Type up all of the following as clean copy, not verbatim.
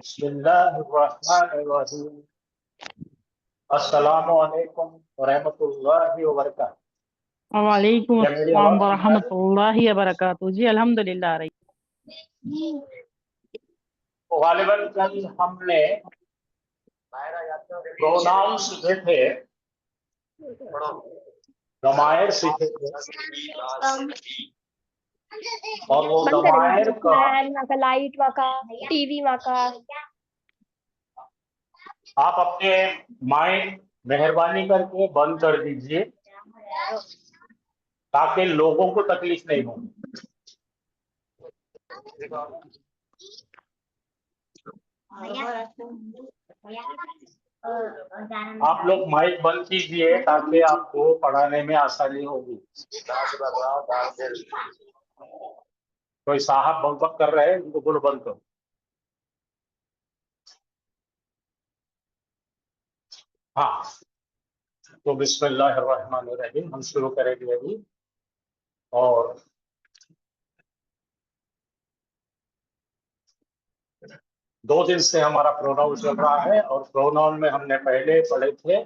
बिस्मिल्लाहिर्रहमानिर्रहीम अस्सलामु अलैकुम वरहमतुल्लाहि वबरकातुहू। वालेकुम क्या मेरी अस्सलाम आवाज आ रही है? वरहमतुल्लाहि वबरकातुहू। जी अल्हम्दुलिल्लाह रही। तो गालिबन कल हमने प्रोनाउन सीखे थे, ज़मायर सीखे थे, और वो ज़मायर का फैन वहाँ का, लाइट वहाँ का, टीवी वहाँ का। आप अपने माइंड मेहरबानी करके बंद कर दीजिए ताकि लोगों को तकलीफ नहीं हो। आप लोग माइक बंद कीजिए ताकि आपको पढ़ाने में आसानी होगी। कोई साहब बकबक कर रहे हैं, उनको बोलो बंद करो। हाँ, तो बिस्मिल्लाहिर्रहमानिर्रहीम हम शुरू करेंगे अभी। और दो दिन से हमारा प्रोनाउन चल रहा है और प्रोनाउन में हमने पहले पढ़े थे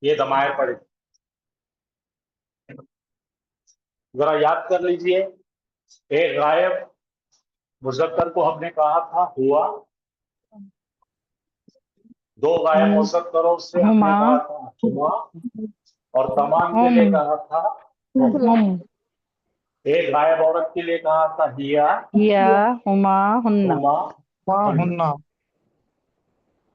ये ज़मायर पढ़े थे। जरा याद कर लीजिए, एक गायब मुज़क्कर को हमने कहा था हुआ, दो गायब मुज़क्करों से हमने कहा था हुआ, और तमाम के लिए कहा था हम, एक गायब औरत के लिए कहा था हिया, हुमा, हुन्ना। हुन्ना।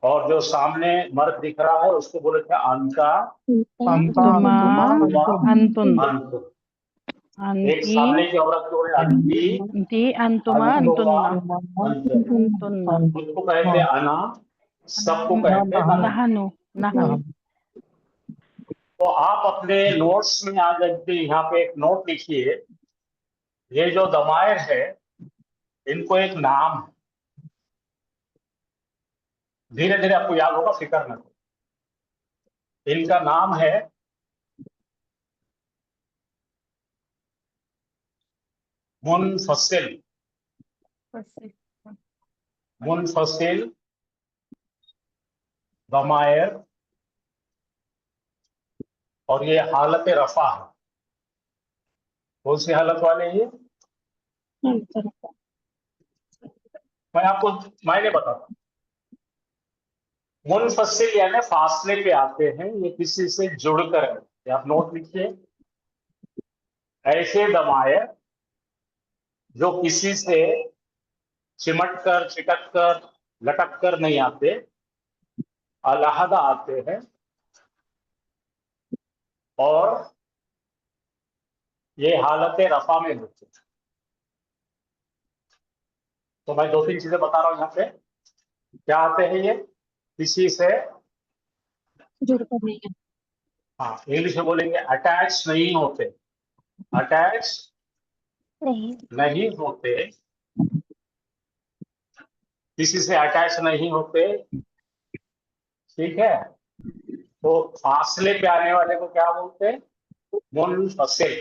और जो सामने मर्द दिख रहा है उसको बोले थे अंता, तुमा, अंतुन, एक सामने की औरत को बोले अंती, अंती, अंतुमा, अंतुन्ना, अंतुन्ना, उसको कहते अना, सबको कहते नहनु, नहनु। तो आप अपने नोट्स में आ जाइए, यहाँ पे एक नोट लिखिए। ये जो ज़मायर है इनको एक नाम है, धीरे धीरे आपको याद होगा, फिक्र न करो। इनका नाम है मुनफसिल, मुनफसिल ज़मायर, और ये हालत रफा है। कौन सी हालत वाले ये? मैं आपको मायने बताता हूँ। मुनफसिल यानी फासले पे आते हैं, ये किसी से जुड़कर है। आप नोट लिखिए, ऐसे ज़मायर जो किसी से चिमट कर, चिटक कर, लटक कर नहीं आते, अलहदा आते हैं, और ये हालत रफा में होते हैं। तो मैं दो तीन चीजें बता रहा हूं यहाँ पे। क्या आते हैं ये? किसी से जुड़कर नहीं है। हाँ, इंग्लिश में बोलेंगे अटैच नहीं होते, अटैच नहीं होते, किसी से अटैच नहीं होते, ठीक है। तो फासले पे आने वाले को क्या बोलते हैं? मुनफसिल,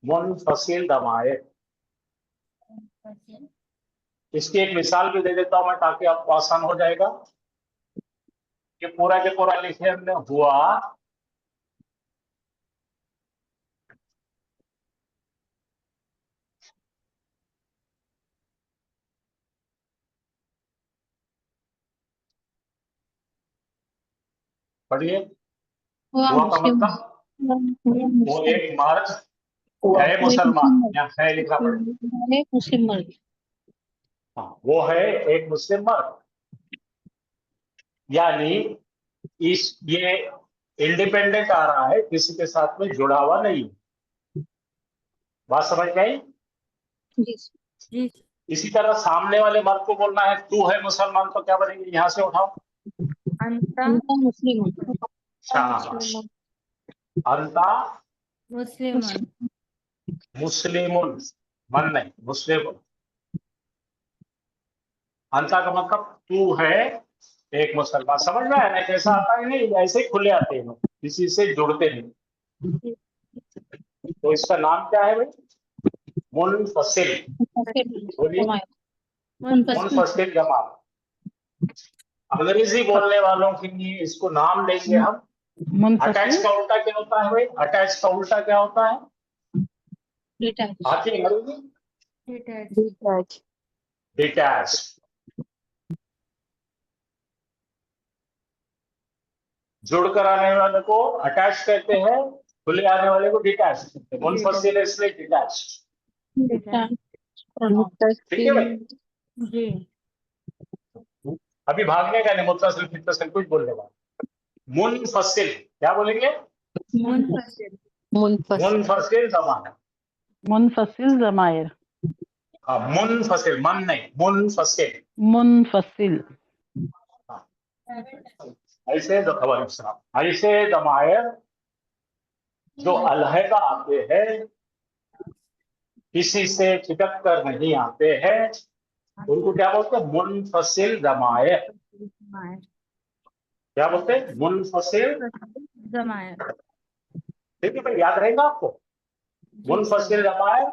मुनफसिल ज़मायर। इसकी एक मिसाल भी दे देता हूं मैं ताकि आपको आसान हो जाएगा। ये पूरा के पूरा लिखे हमने हुआ, पढ़िए। हुआ का मतलब वो एक मर्द है मुसलमान, या है लिखना पड़ेगा, मुस्लिम मर्द। हाँ, वो है एक मुस्लिम मर्द। यानी ये इंडिपेंडेंट आ रहा है, किसी के साथ में जुड़ा हुआ नहीं। बात समझ में आई? जी। इसी तरह सामने वाले मर्द को बोलना है तू है मुसलमान, तो क्या बनेंगे? यहाँ से उठाओ, मुस्लिम, शाबाश, अंता मुस्लिम, मुस्लिमुन, मन नहीं, मुस्लिम। अंता का मतलब तू है एक मुसलमान। समझ में आया ना कैसा आता है? नहीं ऐसे ही खुले आते हैं लोग, किसी से जुड़ते नहीं। तो इसका नाम क्या है भाई? मुनफसिल। बोलिए, मुनफसिल जमात। अंग्रेजी बोलने वालों के लिए इसको नाम देंगे हम। अटैच मुनफसिल का उल्टा क्या होता है भाई? अटैच का उल्टा क्या होता है? आती है अंग्रेजी? डिटैच। जुड़कर आने वाले को अटैच कहते हैं, खुले आने वाले को डिटैच कहते हैं। मुनफसिल है इसलिए डिटैच। ठीक है भाई? जी। अभी भागने का नहीं, मुत्तसिल फित्तसिल कुछ बोलने का। मुनफसिल क्या बोलेंगे? मुनफसिल। मुनफसिल जमाना। मुनफसिल जमायर हाँ, मुनफसिल, मन नहीं, मुनफसिल। मुनफसिल ऐसे ऐसे जमायर जो अलहदा आते हैं, किसी से चिटक कर नहीं आते हैं, उनको क्या बोलते हैं? मुनफसिल जमायर। क्या बोलते हैं? मुनफसिल जमायर। ठीक है भाई, याद रहेगा आपको। मुनफसिल जमायर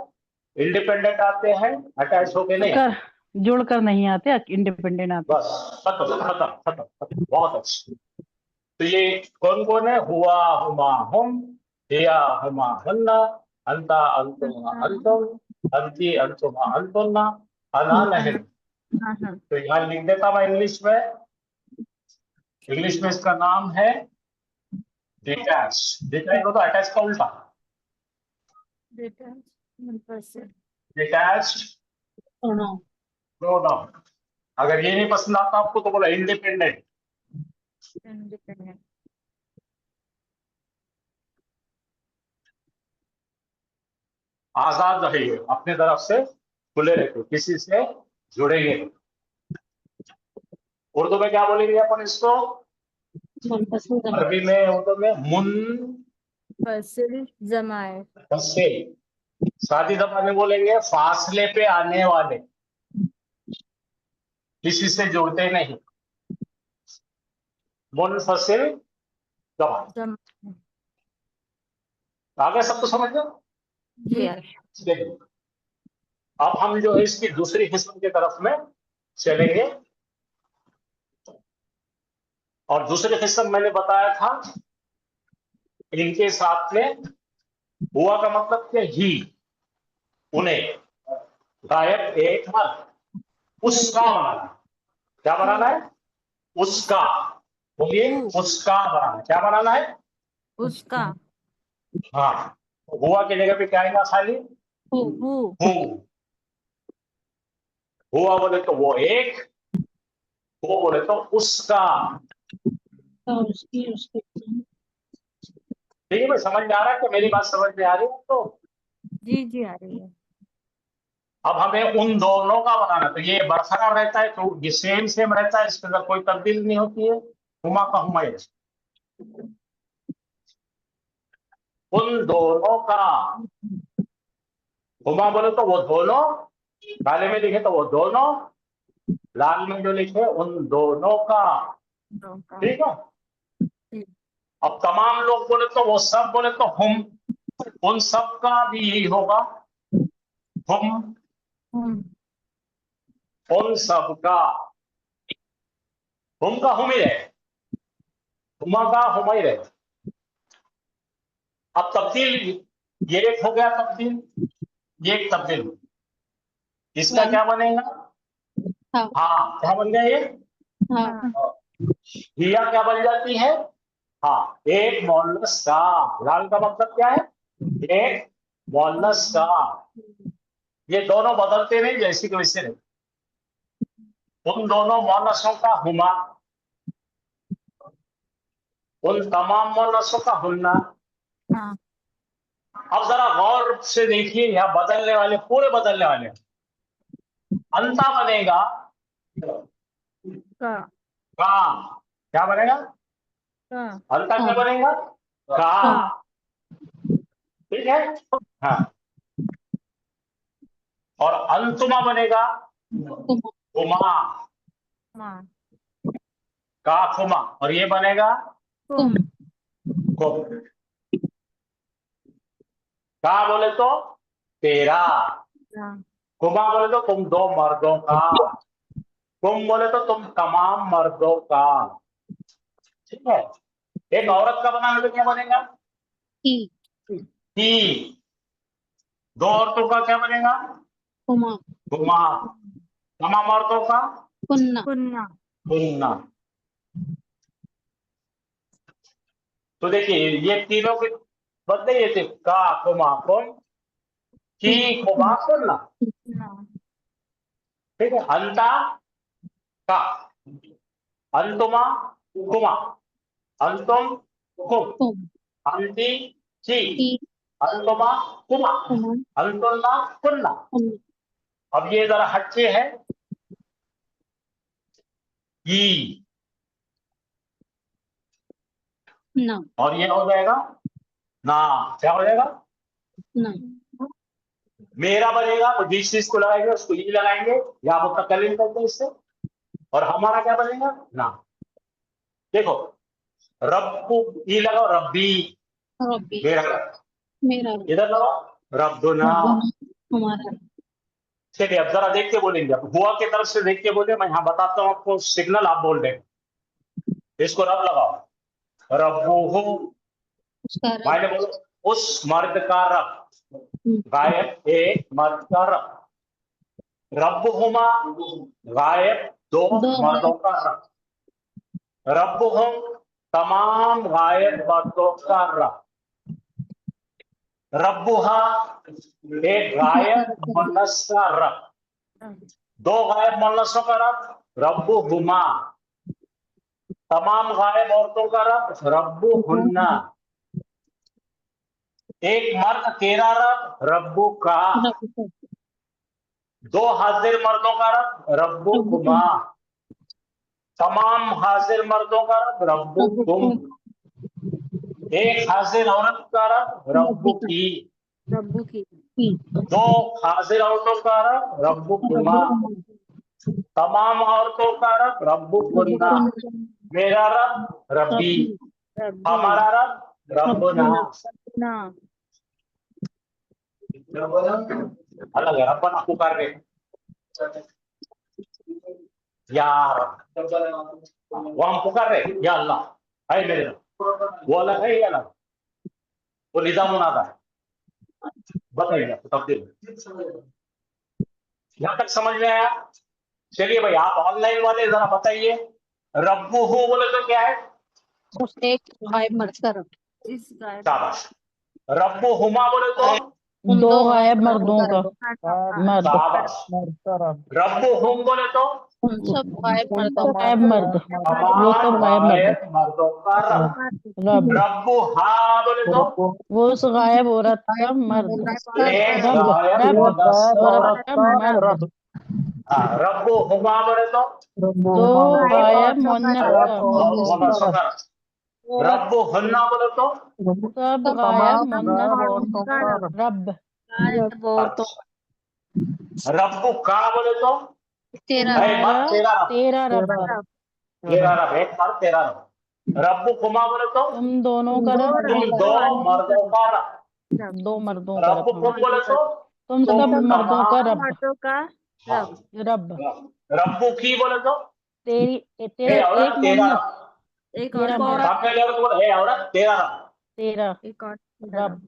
इंडिपेंडेंट आते हैं, अटैच होके नहीं आते। जुड़कर नहीं आते, इंडिपेंडेंट आते। बस खत्म खत्म खत्म खत्म। बहुत अच्छे। तो ये कौन कौन है? हुआ, हुमा, हुम, हिया, हुमा, हुन्ना, अंता, अंतुमा, अंतुम, अंती, अंतुमा, अंतुन्ना, अना, नहीं। तो यहाँ लिख देता मैं इंग्लिश में। इंग्लिश में इसका नाम है डिटैच। डिटैच होता है अटैच का उल्टा। Detached pronoun. अगर ये नहीं पसंद आता आपको तो बोला इंडिपेंडेंट। आजाद रहिए, अपने तरफ से खुले रहिए, किसी से जुड़ेंगे नहीं। उर्दू में क्या बोलेंगे अपन इसको? अरबी में, उर्दू में मुनफसिल जमायर। मुनफसिल। शादी जबान में बोलेंगे फासले पे आने वाले, किसी से जुड़ते नहीं। मुनफसिल जबान। आगे सब तो समझ लो। जी। चलिए, अब हम जो है इसकी दूसरी किस्म की तरफ में चलेंगे। और दूसरी किस्म मैंने बताया था, इनके साथ में हुआ का मतलब क्या? ही, उन्हें, गायब, एक मत, उसका बनाना। क्या बनाना है? उसका। बोलिए, उसका बनाना। क्या बनाना है? उसका। हाँ, हुआ की जगह पे क्या आएगा? खाली हु। हूँ। हुआ बोले तो वो एक, वो बोले तो उसका। ठीक है भाई, समझ में आ रहा है? कि मेरी बात समझ में आ रही है तो? जी जी आ रही है। अब हमें उन दोनों का बनाना। तो ये बरकरार रहता है, तो ये सेम सेम रहता है, इसके अंदर कोई तब्दील नहीं होती है। हुमा का हुमैर, उन दोनों का। हुमा बोले तो वो दोनों, काले में लिखे तो वो दोनों, लाल में जो लिखे उन दोनों का। ठीक है। अब तमाम लोग बोले तो वो सब बोले तो हम, उन सब का भी यही होगा, हम, उन सब का। हम का हम ही रहे, हुमा का हम ही रहे। अब तब्दील, ये एक हो गया तब्दील, ये एक तब्दील। इसका क्या बनेगा? हाँ, क्या बन गया ये? हिया क्या बन जाती है? हाँ, एक मोनस का। लाल का मतलब क्या है? एक मोनस का। ये दोनों बदलते नहीं, जैसी के वैसे नहीं। उन दोनों मोनसों का हुमा, उन तमाम मोनसों का हुन्ना। अब जरा गौर से देखिए, यहाँ बदलने वाले पूरे बदलने वाले। अंता बनेगा का। का। क्या बनेगा? अंता क्या बनेगा? का। ठीक है। हाँ, और अंतुमा बनेगा उमा। माँ का खुमा, और ये बनेगा कुम कुम। का बोले तो तेरा, रा कुमा बोले तो तुम दो मर्दों का, कुम बोले तो तुम तमाम मर्दों का। ठीक है। एक औरत का बनाने तो क्या बनेगा? की की। दो औरतों का क्या बनेगा? कुमा कुमा। तमाम औरतों का कुन्ना कुन्ना कुन्ना। तो देखिए ये तीनों के बदले ये थे, का कुमा कुम, की कुमा कुन्ना। ना ठीक है। अंता का, अंतुमा कुमा, अंतुम कुम, कुम अंति की, की अंतुमा कुमा, कुमा अंतुन्ना कुन्ना। कुन्ना अब ये जरा हटके है, की, ना और ये हो जाएगा ना। क्या हो जाएगा? ना मेरा बनेगा तो जिस चीज को लगाएंगे उसको ई लगाएंगे, या मुतकल्लिम करते हैं इससे। और हमारा क्या बनेगा? ना। देखो, रब्बु ई लगाओ, रब्बी रब्बी मेरा, मेरा इधर लगाओ रब्बुना। रब्बुना हमारा चलिए अब जरा देख के बोलेंगे, अब हुआ की तरफ से देख के बोले, मैं यहाँ बताता हूँ आपको सिग्नल, आप बोल दें। इसको रब लगाओ, रब्बुहु, उसका रब मायने बोलो उस मर्द का रब, गायब एक मर्द का रब। रब्बुहुमा, गायब दो दो मर्दों का रब। रब्बुहुम, तमाम गायब मर्दों का रब। रब्बुहा, एक गायब मुअन्नस का रब। दो गायब मुअन्नसों का रब, रब्बुहुमा। तमाम गायब औरतों का रब, रब्बुहुन्ना। एक मर्द तेरा रब, रब्बु का। रब दो हाजिर मर्दों का रब, रब्बुकुमा। तमाम हाजिर मर्दों का रब, रब्बुकुम। एक हाजिर औरत का रब, रब्बुकी। रब्बू की दो हाजिर औरतों का रब, रब्बुकुमा। तमाम औरतों का रब, रब्बुकुन्ना। मेरा रब रब्बी, रब्बी हमारा रब रब्बुना। ना अलग है, रब्बना पुकार रहे, या रब, वो हम पुकार रहे या अल्लाह है मेरे रब, वो अलग है, ये अलग, वो निजामुन आगा है। बताइए आपको तब्दील यहाँ तक समझ में आया? चलिए भाई, आप ऑनलाइन वाले जरा बताइए, रब्बुहु बोले तो क्या है? उस एक गायब मर्द का रब इस गाय शाबाश। रब्बुहुमा बोले तो उन दो दो गायब गायब मर्दों का मर्द शाबाश। रब्बुहुम बोले तो उन सब गायब मर्दों का गायब मर्द, वो सब तमाम गायब मर्द। गायब मर्दों का रब। रब, रब्बुहा बोले तो वो उस गायब औरत का गायब मर्द। मर्द एक रब, गायब रब मुअन्नस औरत का मर्द। रब्बुहुमा बोले तो दो गायब मुअन्नस का मुअन्नसों का रब। रब्बुहुन्ना बोले तो सब गायब मुअन्नस रब। औरतों रब्बु का बोले तो तेरा है मर्द तेरा रब, तेरा रब, तेरा रब एक मर्द तेरा रब। रब्बुकुमा बोले तो तुम दोनों का रब, तुम दो मर्दों का रब। दो मर्दों का रब। रब्बुकुम बोले तो तुम सब मर्दों का रब। मर्दों का हाँ, रब, रब्बु की बोले तो तेरा हे औरत एक तेरा मुअन्नस, रब। एक तेरा और मर्द, सामने वाले औरत बोले हे औरत तेरा रब। तेरा एक और रब।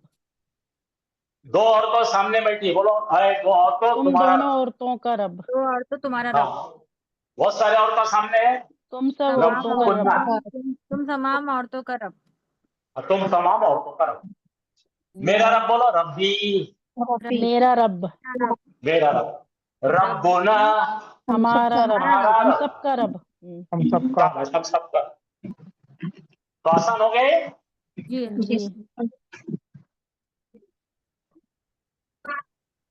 दो औरतों सामने बैठी, बोलो है दो औरतों तुम तुम्हारा दोनों रब। औरतों का रब। दो और तो तुम्हारा हाँ, रब बहुत सारे औरतों सामने है, तुम सब तमाम औरतों का रब। तुम तमाम औरतों का रब और तुम तमाम औरतों का रब। मेरा रब बोलो रब्बी, मेरा रब, मेरा रब। रब्बुना, हमारा रब, हमारा हम रब। सबका रब। हम सबका। तो आसान हो गए। जी जी,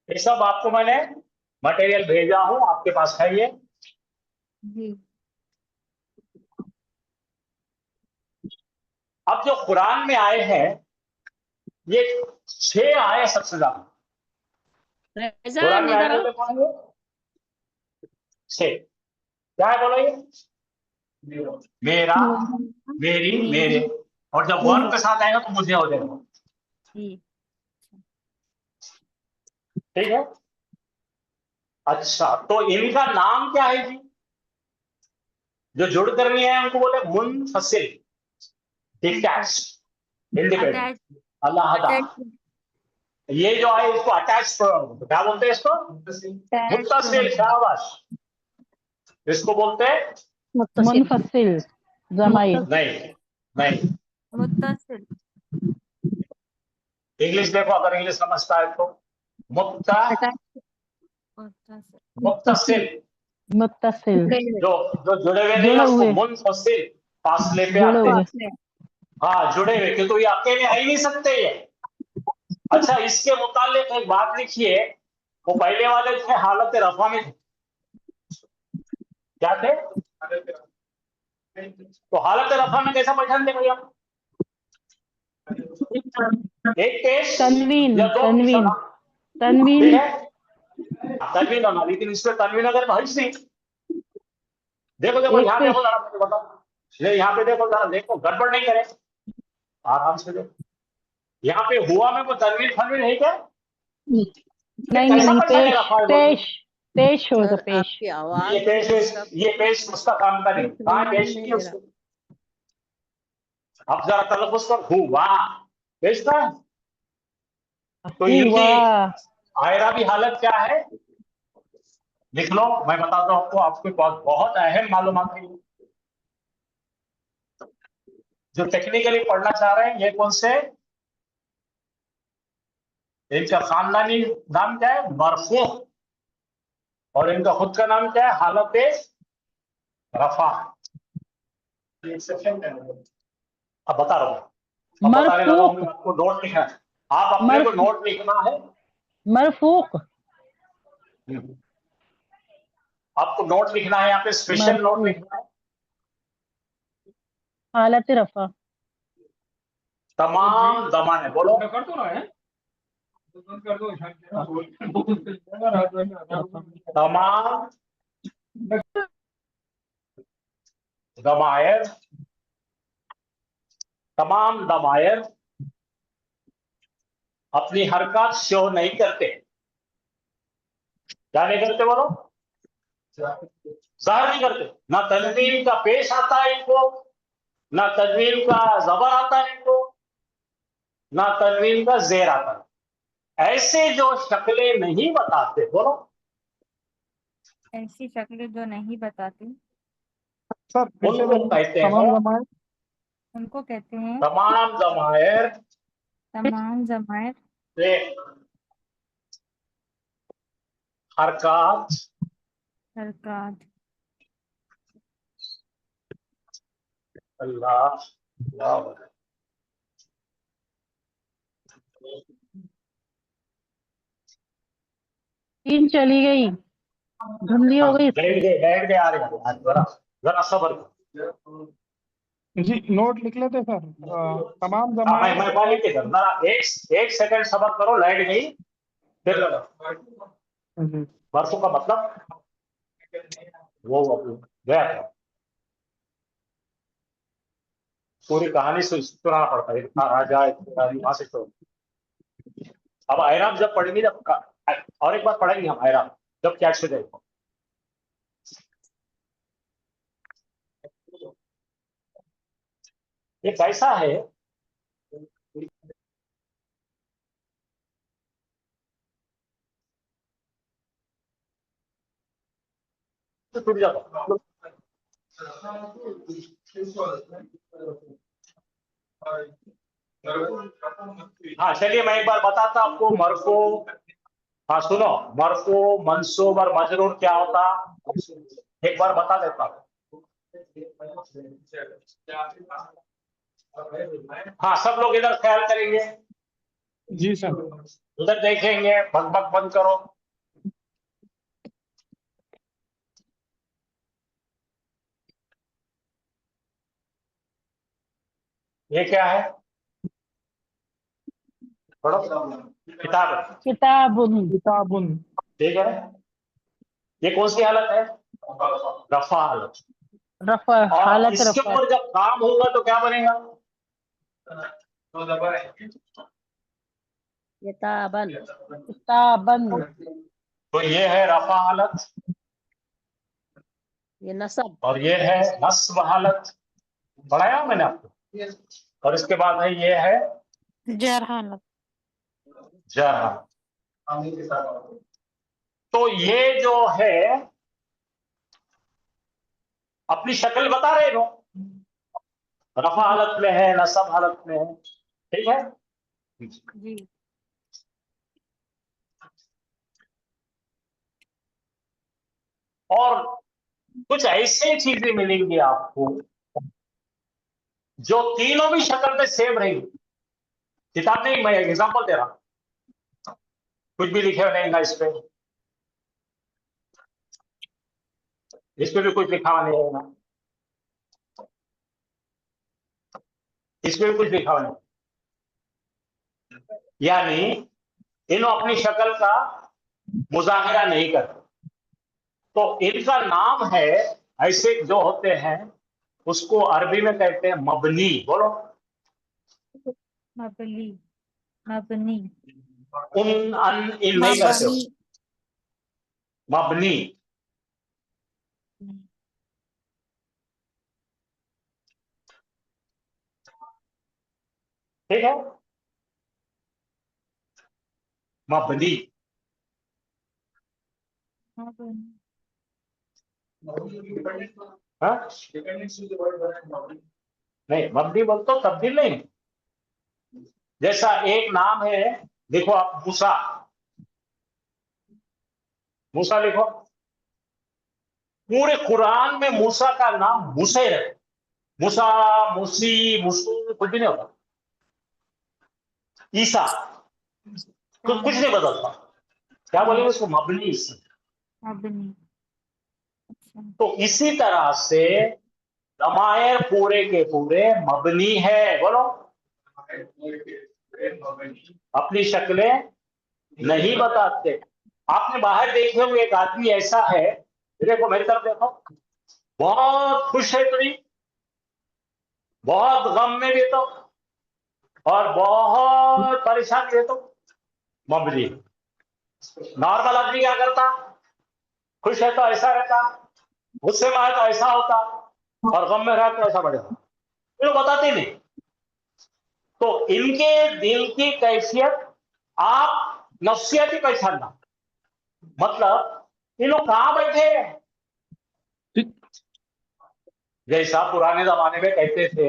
ये सब आपको मैंने मटेरियल भेजा हूं, आपके पास है ये। जी अब जो कुरान में आए हैं, ये 6 आए सबसे ज्यादा कुरान में आए, होते कौन है? 6। क्या है बोलो ये? मेरा, मेरी, मेरे, और जब वर्ब के साथ आएगा तो मुझे हो जाएगा। जी। ठीक है। अच्छा, तो इनका नाम क्या है जी? जो जुड़ करनी है उनको बोले मुनफसिल, डिटैच्ड, इंडिपेंडेंट, अटैच, अलहदा। अटैच, ये जो है इसको अटैच प्रोनाउन, क्या बोलते हैं इसको? मुत्तसिल, शाबाश। इसको बोलते हैं मुनफसिल जमाइर। नहीं, नहीं। मुत्तसिल, इंग्लिश देखो, अगर इंग्लिश समझता है तो मुत्ता, मुत्तसिल, मुत्तसिल। मुत्तसिल जो जो जुड़े हुए नहीं है जुड़े उसको हुए, मुनफसिल, फासले पे जुड़े आते हैं। हुए। हाँ, जुड़े हुए, क्योंकि ये अकेले आ ही नहीं सकते ये। अच्छा, इसके मुतालिक एक बात लिखिए, वो पहले वाले थे हालत रफा में थे। क्या थे? तो हालत रफा में कैसा पहचानते भैया? एक पेश तनवीन, या दो पेश तनवीन, होना। ठीक तनवीन। है, तनवीन होना, लेकिन इस पे तनवीन अगर भैंस नहीं। देखो देखो, एक यहाँ पेश। देखो जरा, मुझे बताओ। ये यहाँ पे देखो जरा, देखो गड़बड़ नहीं करे, आराम से देखो। यहाँ पे हुआ में वो तनवीन फनवीन नहीं क्या? नहीं कैसा नहीं, पहचाने पेश, रफा है बोलो? पेश, पेश होगा, सर पेश। आपकी आवाज ये पेश उसका काम का नहीं, कहाँ है पेश की उसको? अब जरा तलफ़ुज़ कर, हुआ पेश था। तो हुआ। इनकी आयरा भी हालत क्या है? लिख लो, मैं बताता हूँ आपको, आपके पास बहुत अहम मालूमात है। जो टेक्निकली पढ़ना चाह रहे हैं, ये कौन से, इनका खानदानी नाम क्या है? मरफू। और इनका खुद का नाम क्या है? हालत रफा। अब बता रहा हूँ, अब बताने लगा हूँ, मरफूक, आपको नोट लिखना है। आप अपने को मरफू, नोट लिखना है। मरफूक, आपको नोट लिखना है, यहाँ पे स्पेशल नोट मरफूक, लिखना है। हालत रफा। तमाम जमाने बोलो। तमाम दमायर, तमाम दमायर अपनी हरकत शो नहीं करते। क्या नहीं करते बोलो? जाहिर नहीं करते। ना तनवीन का पेश आता है इनको, ना तनवीन का जबर आता है इनको, ना तनवीन का जेर आता है। ऐसे जो शक्लें नहीं बताते बोलो, ऐसी शक्लें जो नहीं बताती उनको कहते हैं उनको कहते हैं तमाम जमायर तमाम जमात, से हरकत हरकत। अल्लाह अल्लाह। तीन चली गई, धुंधली हो गई इसकी। बैठ गए आ रहे हैं। जरा जरा सबर करो। जी नोट लिख लेते सर। तमाम हाँ, जमात मैं लिख के दूं। जरा एक सेकंड सबर करो, लाइट गई फिर लगा। जी परसों का मतलब वो गया था, पूरी कहानी सुनाना पड़ता है, इतना राजा इतनी रानी वहां से तो। अब आयराम जब पढ़ेंगे, जब और एक बार पढ़ेंगे हम आयराम, जब कैच हो जाएगा। ये कैसा है? तो टूट जाता। हाँ, चलिए मैं एक बार बताता आपको। मरफू, हाँ सुनो, मरफू मंसूब और मजरूर क्या होता, एक बार बता देता हूँ। हाँ, सब लोग इधर ख्याल करेंगे, जी सर। उधर देखेंगे, भग भग बंद करो। ये क्या है? पढ़ो, किताब है। किताबुन, किताबुन ठीक है, ये कौन सी हालत है? रफा हालत। रफा और हालत इसके रफा ऊपर जब काम होगा तो क्या बनेगा? ये ताबन ताबन तो ये है रफा हालत ये नसब और ये है नस्ब हालत, पढ़ाया मैंने आपको। और इसके बाद है ये है जर हालत जर हालत। तो ये जो है अपनी शक्ल बता रहे हो, रफा हालत में है, नस्ब हालत में है, ठीक है। जी। और कुछ ऐसे चीजें मिलेंगी आपको जो तीनों भी शक्ल में सेम रहेगी। किताब नहीं, मैं एग्जांपल दे रहा हूं, कुछ भी लिखे हुए नहीं इस पे, इस पे भी कुछ लिखा हुआ नहीं है, इस पे भी कुछ लिखा हुआ नहीं, यानी इन्हों अपनी शक्ल का मुजाहिरा नहीं करते। तो इनका नाम है, ऐसे जो होते हैं उसको अरबी में कहते हैं मबनी। बोलो मबली, मबनी, उन अन इन नहीं करते हो, मबनी। ठीक है, मबनी। मबनी, हाँ? नहीं, मबनी बोल तो तब्दील नहीं। जैसा एक नाम है, देखो आप मूसा, मूसा लिखो, पूरे कुरान में मूसा का नाम मूसा ही रहे। मूसा, मूसी, मूसू कुछ भी नहीं होता। ईसा कुछ नहीं बदलता, क्या बोलेंगे उसको? मबनी। मबनी। अच्छा। तो इसी तरह से दमायर पूरे के पूरे मबनी है। बोलो, अपनी शक्लें नहीं बताते। आपने बाहर देखे होंगे एक आदमी ऐसा है, देखो मेरी तरफ देखो, बहुत खुश है तो नहीं, बहुत गम में भी तो, और बहुत परेशान भी तो, मबनी। नॉर्मल आदमी क्या करता? खुश है तो ऐसा रहता, गुस्से में आए तो ऐसा होता, और गम में रहा तो ऐसा बढ़ेगा। ये बताते नहीं। तो इनके दिल की कैफियत आप नफ्सियाती पहचानना, मतलब ये लोग कहां बैठे हैं। जैसा पुराने जमाने में कहते थे,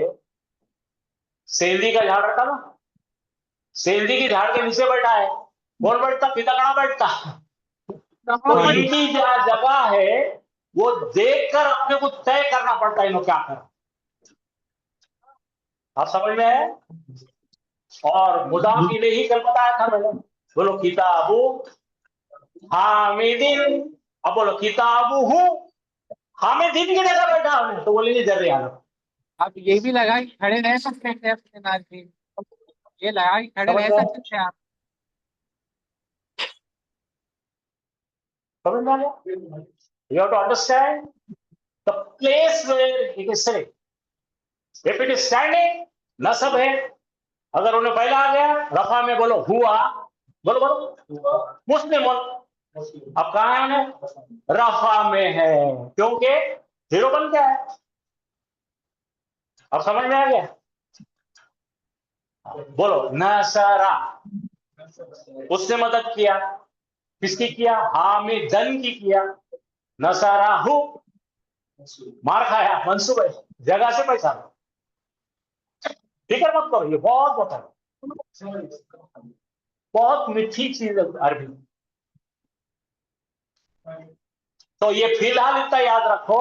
सेंधी का झाड़ रखा ना, सेंधी की झाड़ के नीचे बैठा है, कौन बैठता? पिता कहां बैठता? तो इनकी जहां जगह है वो देखकर अपने को तय करना पड़ता है, इन्हों क्या कर। आप समझ में है? और मुदाफ इलैहि कल बताया था मैंने। बोलो किताबु हामिदिन, अब बोलो किताबु हूं हामिदिन की जगह बैठा हमने, तो बोलेंगे जर्रे आलम। आप ये भी लगा के खड़े रह सकते हैं अपने नाज में, ये लगा के खड़े समझ रह में आया? सकते हैं आप। समझ में आ गया? You have to understand the place where it is sitting. If it is standing, नसब है। अगर उन्हें पहला आ गया रफा में, बोलो हुआ, बोलो बोलो मुस्लिम बोलो। अब कहा है उन्हें? रफा में है, क्योंकि जीरो बन गया है। अब समझ में आ गया? बोलो नसरा, उसने मदद किया, किसकी किया? हामिदन की किया। नसराहु, मार खाया, मंसूब है, जगह से पहचानो। फिक्र मत करो, ये बहुत होता है, बहुत मीठी चीज है अरबी। तो ये फिलहाल इतना याद रखो,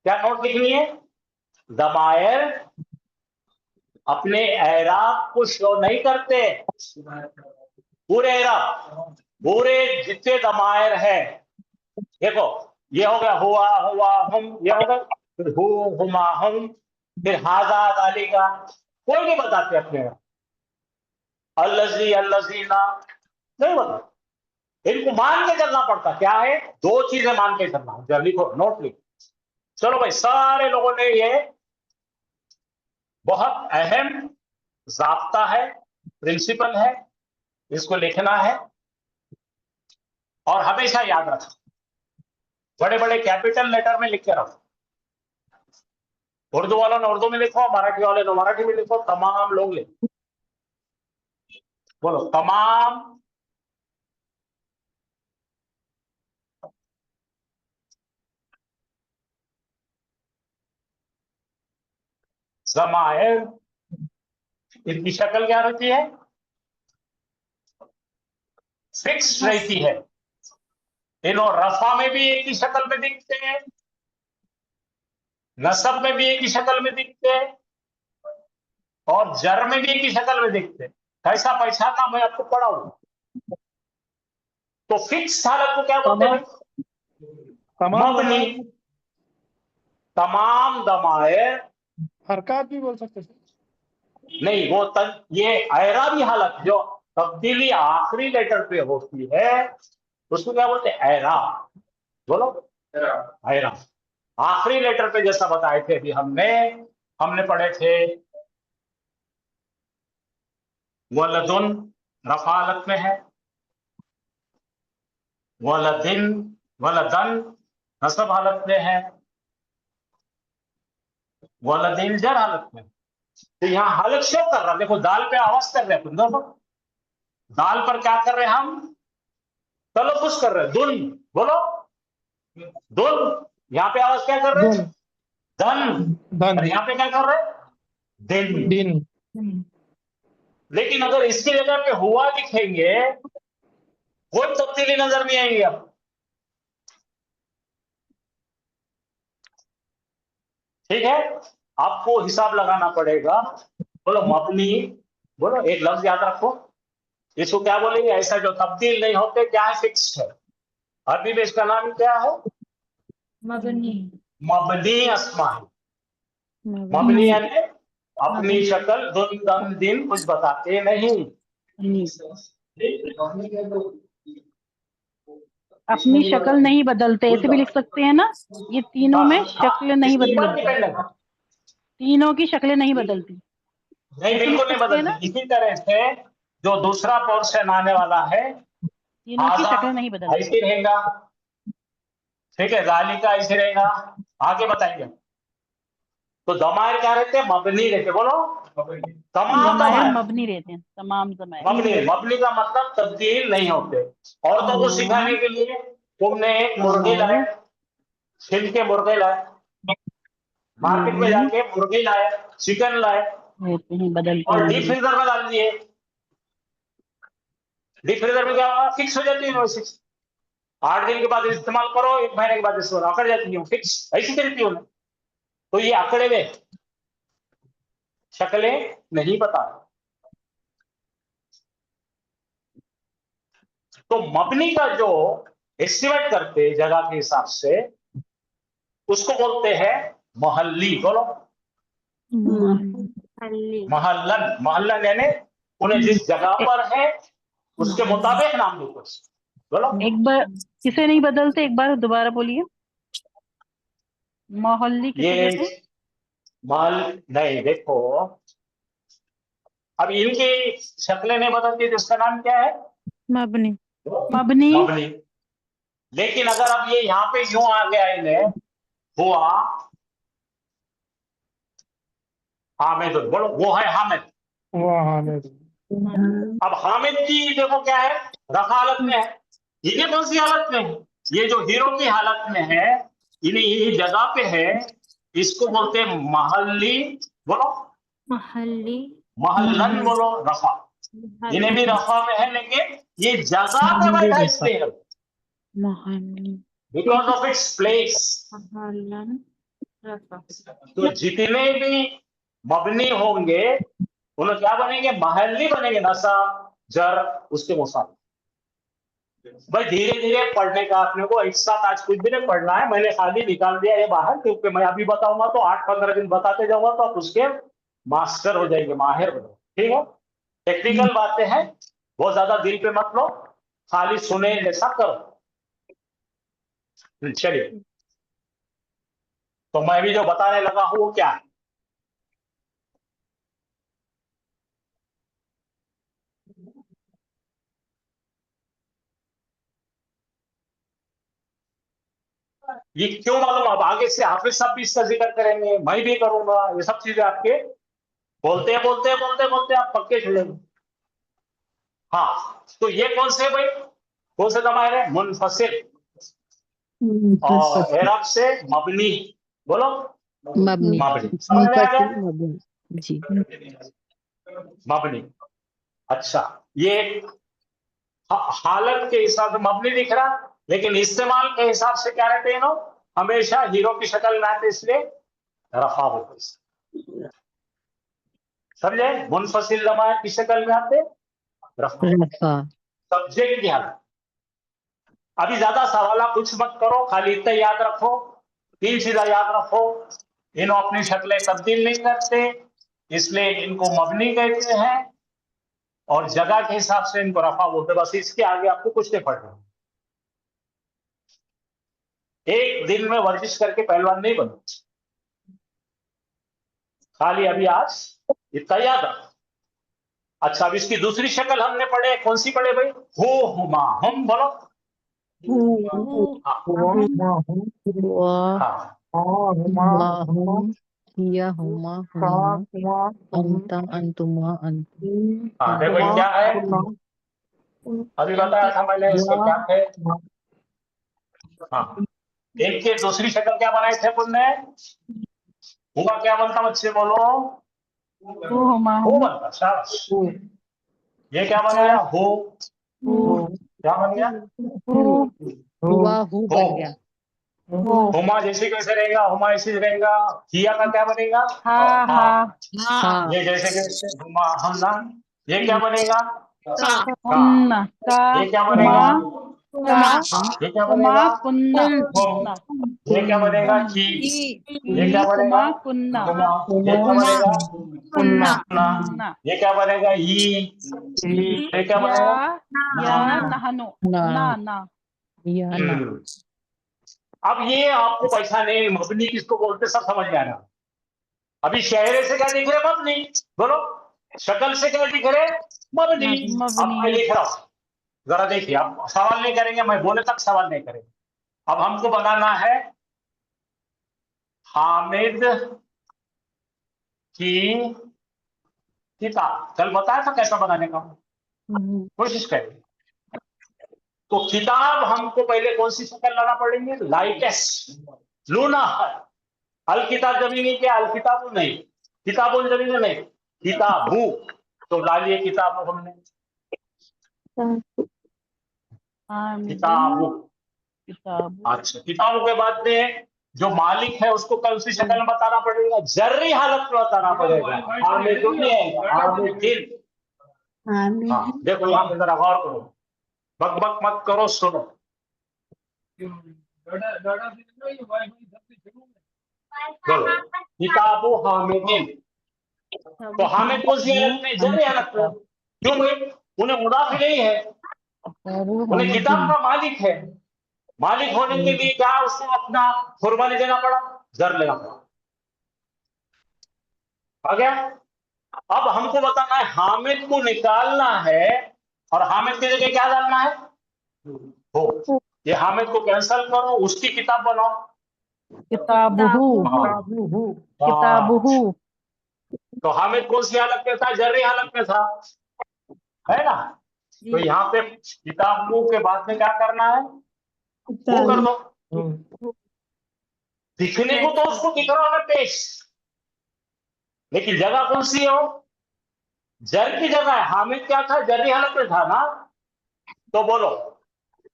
क्या नोट लिखनी है? दमायर अपने एराब को शो नहीं करते, पूरे एराब, पूरे जितने दमायर है। देखो ये हो गया हुआ, हुआ हम, ये हो गया, फिर हु, हुमा हम, फिर हाजा दाली का, कोई नहीं बताते अपने। अल्लजी अल्लजीना नहीं बता। इनको मान के चलना पड़ता। क्या है? दो चीजें मान के चलना। जब लिखो, नोट लिखो। चलो भाई, सारे लोगों ने ये बहुत अहम ज़ाब्ता है, प्रिंसिपल है, इसको लिखना है और हमेशा याद रखना। बड़े बड़े कैपिटल लेटर में लिख के रखो। उर्दू वालों ने उर्दू में लिखो, मराठी वाले ने मराठी में लिखो, तमाम लोग लिखो। बोलो, तमाम ज़माइर, इनकी शक्ल क्या रहती है? फिक्स रहती है। इन्हों रफा में भी एक ही शक्ल में दिखते हैं, नसब में भी एक ही शक्ल में दिखते हैं और जर में भी एक ही शक्ल में दिखते हैं। कैसा पहचानना, मैं आपको पढ़ाऊंगा। तो फिक्स हालत को क्या बोलते हैं? मबनी। तमाम दमायर, हरकत भी बोल सकते हैं। नहीं, वो ये ऐराबी हालत जो तब्दीली आखिरी लेटर पे होती है उसको क्या बोलते हैं? ऐराब। बोलो, ऐराब। आखिरी लेटर पे जैसा बताए थे अभी हमने पढ़े थे, वलदुन रफा हालत में है, वलदिन वलदन नसब हालत में है, वलदिन जर हालत में। तो यहाँ हालत शो कर रहा है। देखो, दाल पे आवाज कर रहे हैं अपन दोनों। दाल पर क्या कर रहे हैं हम? तलफ़ुज़ कर रहे हैं, दुन। बोलो, दुन। यहाँ पे आवाज क्या कर रहे हैं? धन। और यहाँ पे क्या कर रहे हैं? दिन। दिन। लेकिन अगर इसकी जगह पे हुआ लिखेंगे, कोई तब्दीली नजर नहीं आएगी। अब ठीक है, आपको हिसाब लगाना पड़ेगा। बोलो, मबनी। बोलो, एक लफ्ज याद रखो, इसको क्या बोलेंगे? ऐसा जो तब्दील नहीं होते, क्या है? फिक्स्ड है। अरबी में इसका नाम क्या है? मबनी। मबनी अस्मा है। मबनी यानी अपनी शक्ल, दुन दन दिन कुछ बताते नहीं। अपनी शक्ल नहीं बदलते, ऐसे भी लिख सकते हैं ना। ये तीनों में शक्ल नहीं बदलती, तीनों की शक्लें नहीं बदलती। नहीं, बिल्कुल नहीं बदलती। इसी तरह से जो दूसरा पोर्शन आने वाला है, तीनों की शक्लें नहीं बदलती। ऐसे रहेगा। ठीक है, जालिका ऐसे रहेगा। आगे बताएंगे। तो दमायर क्या रहते हैं? मबनी रहते। बोलो, तमाम ज़माइर दमायर मबनी रहते हैं, तमाम ज़माइर। मबनी। मबनी का मतलब तब्दील नहीं होते। औरतों को सिखाने के लिए तुमने एक मुर्गी लाए, छिल के मुर्गे लाए, मार्केट में जाके मुर्गी लाए, चिकन लाए रहते हैं, बदलते और हैं। डीप फ्रीजर में डाल दिए। डीप फ्रीजर में क्या होगा? फिक्स हो जाती है। 8 दिन के बाद इस्तेमाल करो, 1 महीने के बाद इसको अकड़ जाती है, फिक्स ऐसी रहती है। तो ये अकड़े हुए शक्लें नहीं बता। तो मबनी का जो एस्टिमेट करते जगह के हिसाब से, उसको बोलते हैं महल्ली। बोलो, महल्लन। महल्लन यानी उन्हें जिस जगह पर है उसके मुताबिक नाम दो। बोलो, एक बार किसे नहीं बदलते, एक बार दोबारा बोलिए। मोहल्ली किसे ये कहते हैं? महल नहीं। देखो, अब इनकी शक्लें नहीं बदलती तो इसका नाम क्या है? मबनी। मबनी। मबनी। लेकिन अगर अब ये यहाँ पे यूं आ गया, इन्हें हुआ हामिद। बोलो, वो है हामिद। अब हामिद की देखो क्या है? रफा हालत में है। ये कौन सी हालत में है? ये जो हीरो की हालत में है, इन्हीं जगह पे है, इसको बोलते हैं महल्ली। बोलो, महल्ली। महल्लन। बोलो, रफा। इन्हें भी रफा में है, लेकिन ये जगह पे बैठा इसलिए है, बिकॉज ऑफ इट्स प्लेस। महल्लन रफा। तो जितने भी मबनी होंगे उन्हें क्या बनेंगे? महल्ली बनेंगे। नसब जर उसके मुसाफिर। भाई, धीरे धीरे पढ़ने का अपने को, एक साथ आज कुछ भी नहीं पढ़ना है। मैंने खाली निकाल दिया ये बाहर, क्योंकि मैं अभी बताऊंगा तो 8-15 दिन बताते जाऊंगा, तो आप उसके मास्टर हो जाएंगे, माहिर हो जाएंगे। ठीक है, टेक्निकल बातें हैं, बहुत ज्यादा दिल पे मत लो। खाली सुने ऐसा करो। चलिए, तो मैं भी जो बताने लगा हूं वो क्या है? ये क्यों मालूम? अब आगे से हाफिज साहब भी इसका जिक्र करेंगे, मैं भी करूंगा, ये सब चीजें आपके बोलते बोलते बोलते बोलते आप पक्के चलेंगे। हाँ, तो ये कौन से भाई, कौन से जमायर है? मुनफसिल। और एरब से मबनी। बोलो मबनी मबनी, समझ में आ गया? मबनी जी। मबनी। अच्छा, ये हालत के हिसाब से मबनी दिख रहा, लेकिन इस्तेमाल के हिसाब से क्या रहते हैं लोग? हमेशा हीरो की शक्ल में आते, इसलिए रफा होते। समझे? मुनफसिल जमायर की शक्ल में आते, रफा। रफा सब्जेक्ट की हालत। अभी ज्यादा सवाल कुछ मत करो, खाली इतना याद रखो, 3 चीजें याद रखो। इन्हों अपनी शक्लें तब्दील नहीं करते, इसलिए इनको मबनी कहते हैं, और जगह के हिसाब से इनको रफा बोलते। बस इसके आगे आपको कुछ नहीं पढ़ना। एक दिन में वर्जिश करके पहलवान नहीं बनो, खाली अभी आज इतना याद रखो। अच्छा, अब इसकी दूसरी शक्ल हमने पढ़े, कौन सी पढ़े भाई? हो हुमा हम, बोलो। हाँ, हाँ, हिया हुमा हुमा अंता अंतुमा अंतुम हाँ, देखो ये क्या है? अभी बताया था मैंने, इसके क्या थे? हाँ, एक के दूसरी शक्ल क्या बनाए थे पुण्य? हुआ क्या बनता बच्चे, बोलो? हो हुमा हो बनता, शाबाश। ये क्या बन गया? हो। क्या बन गया? हुआ हु हो। बन गया। हुमा जैसे कैसे रहेगा? हुमा ऐसे रहेगा। हिया का क्या बनेगा? हा हा हाँ ये जैसे कैसे हुमा हमना, ये क्या बनेगा? का। कुन्ना का ये क्या हुमा बनेगा? का ये क्या हुमा बनेगा? कुन्ना हुम। ना ये क्या बनेगा? की। ये क्या बनेगा? कुमा कुन्ना हुमा। ये क्या बनेगा? कुन्ना ना। ना ये क्या बनेगा? ये क्या या बनेगा? या नहनो ना ना ना या ना अब ये आपको पहचाने मबनी किसको बोलते सब समझ में आना। अभी चेहरे से क्या दिख रहे? मबनी। बोलो, शक्ल से क्या दिख रहे? मबनी। अब मैं मबनी लिख रहा हूं, जरा देखिए, आप सवाल नहीं करेंगे, मैं बोले तक सवाल नहीं करेंगे। अब हमको बनाना है हामिद की किताब। कल बताया था कैसा बनाने का, कोशिश करेंगे। तो किताब हमको पहले कौन सी शक्ल लाना पड़ेगी? लाइटेस्ट लूना है। अल किताब जमीनी क्या? अल किताब नहीं, किताबुल जमीन नहीं, किताबू। तो डालिए किताब हमने, किताबू। किताब अच्छा, किताबों के बाद में जो मालिक है उसको कल उसी शक्ल में बताना पड़ेगा, जर्री हालत में बताना पड़ेगा। हामिदुन नहीं आएगा, हामिदिन। हाँ, देखो यहाँ पे जरा गौर करो, बक बक मत करो, सुनो। बोलो, किताबु हामिदिन। तो हामिद कौन सी हालत में? जर्री हालत में। क्यों भाई? उन्हें मुदाफ नहीं है, उन्हें किताब का मालिक है। मालिक होने के लिए क्या उसको अपना कुर्बानी देना पड़ा? जर लेना पड़ा। आ गया? अब हमको बताना है, हामिद को निकालना है, और हामिद की जगह क्या डालना है? हो। ये हामिद को कैंसल करो, उसकी किताब बनाओ। किताबुहु हाँ। किताबुहु तो हामिद कौन सी हालत में था? जर्री हालत में था, है ना? तो यहाँ पे किताबों के बाद में क्या करना है? वो कर दो। दिखने को तो उसको दिख रहा है पेश, लेकिन जगह कौन सी हो? जर की जगह है। हामिद क्या था? जर्री हालत में था ना। तो बोलो,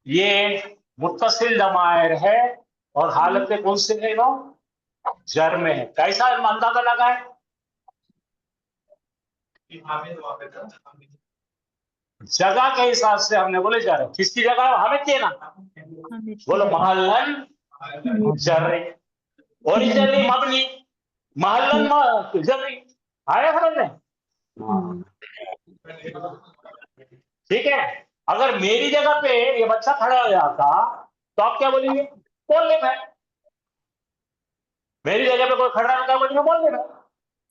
ये मुत्तसिल जमायर है, और हालत में कौन से है? जर में है। कैसा अंदाजा लगा है? जगह के हिसाब से हमने बोले जा रहे, किसकी जगह है? हामिद की है ना। बोलो, महल्लन जर्री, ओरिजिनली मबनी, महल्लन जर्री। आया समझ में? ठीक है। अगर मेरी जगह पे ये बच्चा खड़ा हो जाता तो आप क्या बोलेंगे? बोल ले भाई। मेरी जगह पे कोई खड़ा होता बोलेंगे बोल ले भाई।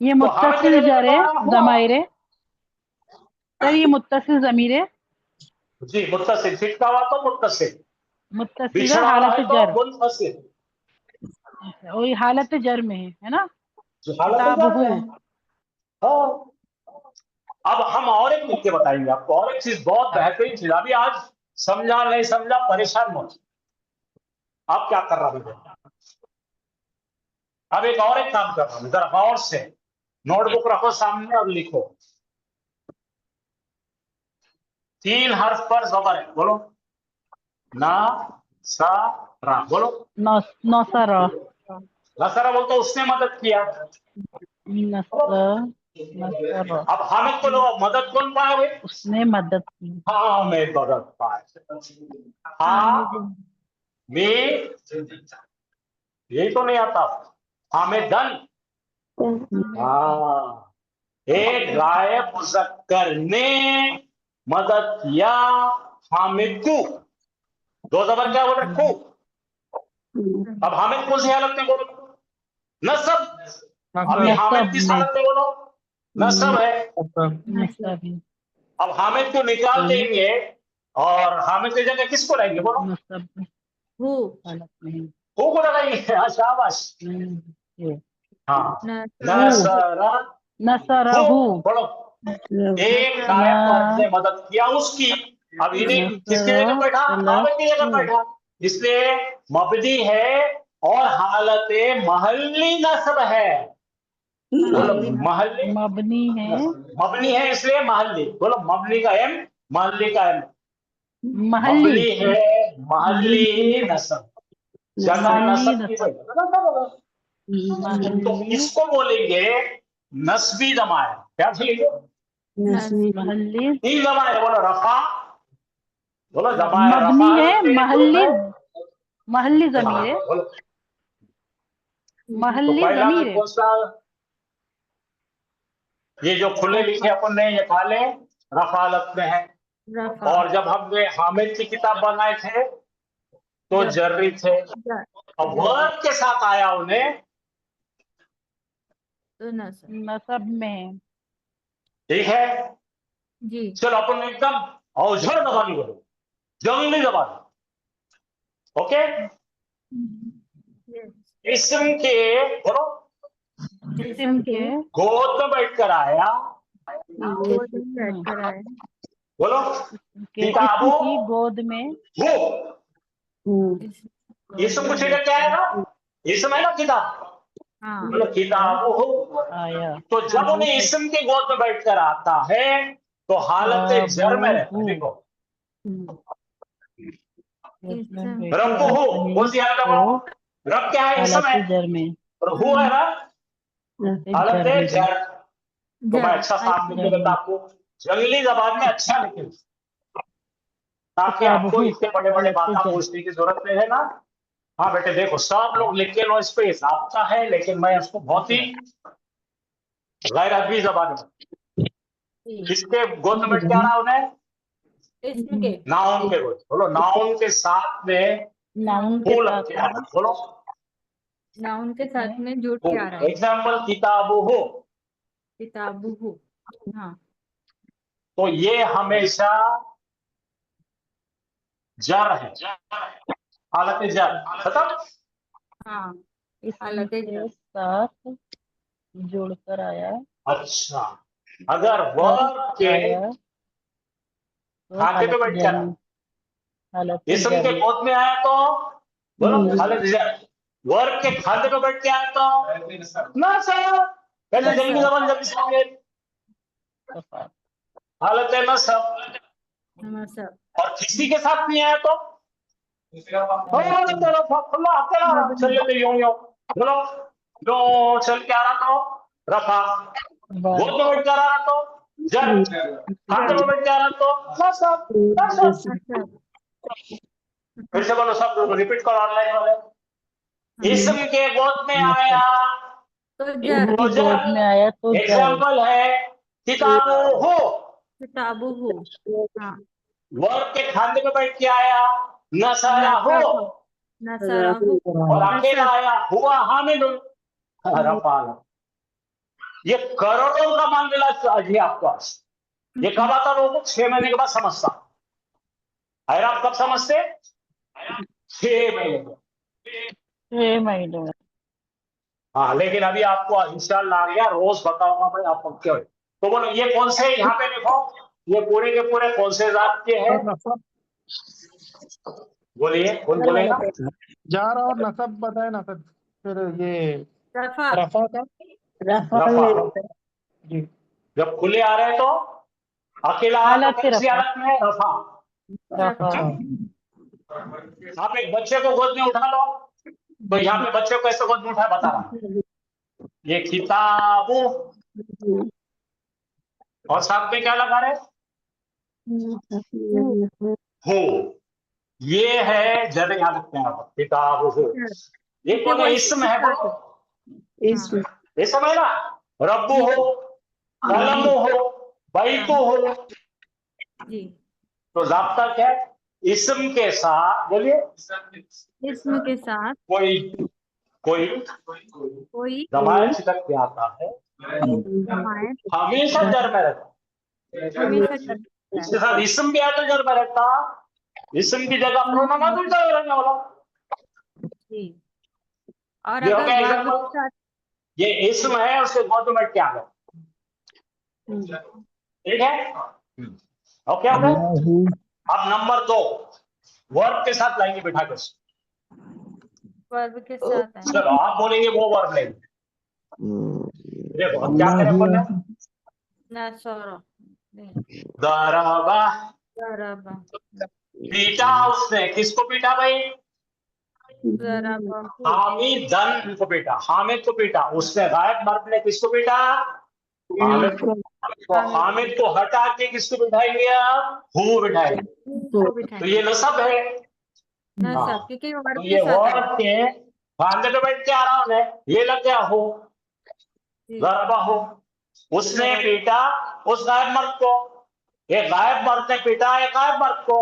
ये तो हामिद की मुत्तसिल जगह जर पे है, कौन आया? हुआ। ज़माइर है सर, ये मुत्तसिल ज़मीर है। जी मुत्तसिल, छिटका हुआ तो मुत्तसिल, मुत्तसिल है बिछड़ा हुआ हालत है तो जर, मुनफसिल। और ये हालत जर में है ना। जो हालत जर किताबुहु, में है। हाँ। अब हम और एक लिख के बताएंगे आपको, और एक चीज बहुत बेहतरीन चीज। अभी आज समझा नहीं समझा परेशान मत। आप क्या कर रहे हैं? अब एक और एक काम कर रहा हूं, जरा गौर से नोटबुक रखो सामने और लिखो। 3 हर्फ पर जबर है, बोलो। ना सा रा, बोलो। नौसरा, नसरा बोलते उसने मदद किया। नसरा, अब हामिद को लोग मदद कौन पाए हुए? उसने मदद की। हाँ मैं मदद पाए। हाँ में यही तो नहीं आता। हामिदन। हाँ, एक गायब मुज़क्कर ने मदद किया हामिद को। 2 जबर क्या बोले? को। अब हामिद कौन सी हालत में बोलो? नसब। अभी हामिद किस हालत में बोलो? नसब है। नसब, अब हामिद को निकाल देंगे और हामिद की जगह किसको लाएंगे बोलो? नसब हु हालत में को लगाएंगे। हाँ शाबाश। है। हाँ नसरा नसरा नसरहु, बोलो। एक गायब मर्द ने मदद किया उसकी। अब इन्हें किसकी जगह बैठा? हामिद की जगह बैठा, इसलिए मबनी है और हालत महल्ली नस्ब है। बोलो महल्ली। मबनी है, मबनी है इसलिए महल्ली, बोलो मबनी का एम, महल्ली का एम। महली, मबनी है महल्ली नस्ब, जन्म महली नस्ब की नस्ब, वजह। तो महली, इसको बोलेंगे नस्बी जमाए। क्या बोलेंगे? महली, तीन जमाए, बोलो रफा, बोलो जमाए मबनी रफा है, के जो महली, है। महली हाँ, जमीर है, बोलो। तो महली पहला जमीर में है। कौन सा? ये जो खुले लिखे अपन ने ये काले रफालत में है। रफा और जब हमने हामिद की किताब बनाए थे तो जर्री थे। अब वर्ड के साथ आया उन्हें, तो नसब नसब में है। ठीक है। जी चलो अपन एकदम अवझड़ जबानी बोलो, जंगली जबानी। ओके। इसम के बोलो, इस्म के गोद में बैठकर आया, गोद में बैठकर आए बोलो। के किताबों इस्म की गोद में, वो इसम पूछेगा क्या है ना? इसम है ना किताब, हाँ बोलो किताबों हो। आया तो जब उन्हें इसम के गोद में बैठकर आता है तो हालत जर में रहता है। देखो रब को हो, कौन सी हालत है बोलो? रब क्या है? इसम है। हालत जर में, और हु है रब, हालत जर में, जर। तो मैं अच्छा साफ लिख के जर देता में। आपको, जंगली जबान में अच्छा लिखे, ताकि आपको किताबुहु इतने बड़े बड़े हालत बातें जर, पूछने की जरूरत नहीं है ना। हाँ बेटे देखो, सब लोग लिख के लो, स्पेस आपका है, लेकिन मैं उसको बहुत ही गैर अदबी जबान में। किसके गोद में बैठ के आ रहा है उन्हें? इसम के नाउन के गोद। बोलो नाउन के साथ में नाउन के फूल साथ के आ रहा है। बोलो नाउन के साथ में जुड़ के आ रहा है एग्जाम्पल किताबु हो। किताबुहु हाँ तो ये हमेशा जर है, हालत जर खत्म। हाँ इस्म हालत के जर साथ जुड़कर आया, अच्छा, अगर वर्ब के आया तो खाते पे हालत बैठ जर कर में, हालत इसम जर के में, गोद में आया तो बोलो हालत जर। वर्ब के खाते पे बैठ के आया तो ना सर, कहते जल्दी जबान जल्दी समझे, सफा, हालत है ना सब। नसब और किसी के साथ नहीं आया तो खुला अकेला चल लेते यूं यूं, बोलो जो चल के आ रहा तो रफा, गोद में बैठ के आ रहा तो जर, खाते में बैठ के आ रहा तो नसब, नसब। नसब फिर से बोलो, सब रिपीट करो ऑनलाइन वाले। इसम के गोद में आया तो जर तो की जर। गोद में आया तो जर, एग्जाम्पल है किताबों हो। किताबुहु हाँ वर्ब के खाने पे बैठ के आया नसरा हो, नसराहु और अकेला आया हुआ हामिद रफा। ये करोड़ों का मान मिला अभी आपको। ये कब आता लोगों को? 6 महीने के बाद समझता। और आप कब समझते? 6 महीने में। 6 महीने में। हाँ, लेकिन अभी आपको इंशाल्लाह आ गया, रोज बताऊंगा भाई आप पक्के हो। तो बोलो ये कौन से, यहाँ पे लिखो, ये पूरे के पूरे कौन से जात के हैं? बोलिए, कौन बोलेगा? जार और नसब बताए नसब, फिर ये रफा रफा का रफा। जी। जब खुले आ रहे हैं तो अकेला आया तो हालत से कैसी रफा। हालत में? रफा। रफा आप एक बच्चे को गोद में उठा लो, तो यहाँ पे बच्चे को कैसे गोद में उठाए बता रहा हूं। ये किताबु, और साथ में क्या लगा रहे? हो। ये है जब याद रखते हैं आप, किताब हो। ये कौन है? इसम है बोलो। इसम है ना। रब्बू हो, कलम हो, बैतु हो। जी। तो जाब्ता क्या है? इसम के साथ, बोलिए, इसम के साथ कोई कोई कोई जमायत छिटक के आता है, जमायत हमेशा जर में रहता। हमेशा चलता इसके है। साथ इसम भी आता जर में रहता, इसम की जगह प्रोनाउन आ जाता है रहने वाला। जी। और ये हो अगर गया वर्ब के एग्जाम्पल। साथ ये इसम है, उसके गोद में बैठ के आ गया। ठीक है, ओके ओके। अब नंबर 2, वर्ब के साथ लाएंगे बिठा कर। वर्ब के साथ है। चलो आप बोलेंगे वो वर्ब लेंगे। देखो अब क्या करें बोलना। नसरा दरबा, ज़रबा पीटा उसने, किसको पीटा भाई? ज़रबहु हामिदन को पीटा, हामिद को पीटा। उसने गायब मर्द ने किसको पीटा? हामिद को। तो हामिद को हटा के किसको बिठाएंगे आप? हु बिठाएंगे। को तो बिठाएंगे। ये नसब है। नसब क्योंकि वो तो वर्ब ये के साथ वर्ब है। के फांदे पे बैठ के आ रहा है, ये लग गया हो, जी। ज़रबा हो। उसने पीटा उस गायब मर्द को। ये गायब मर्द ने पीटा है गायब मर्द को।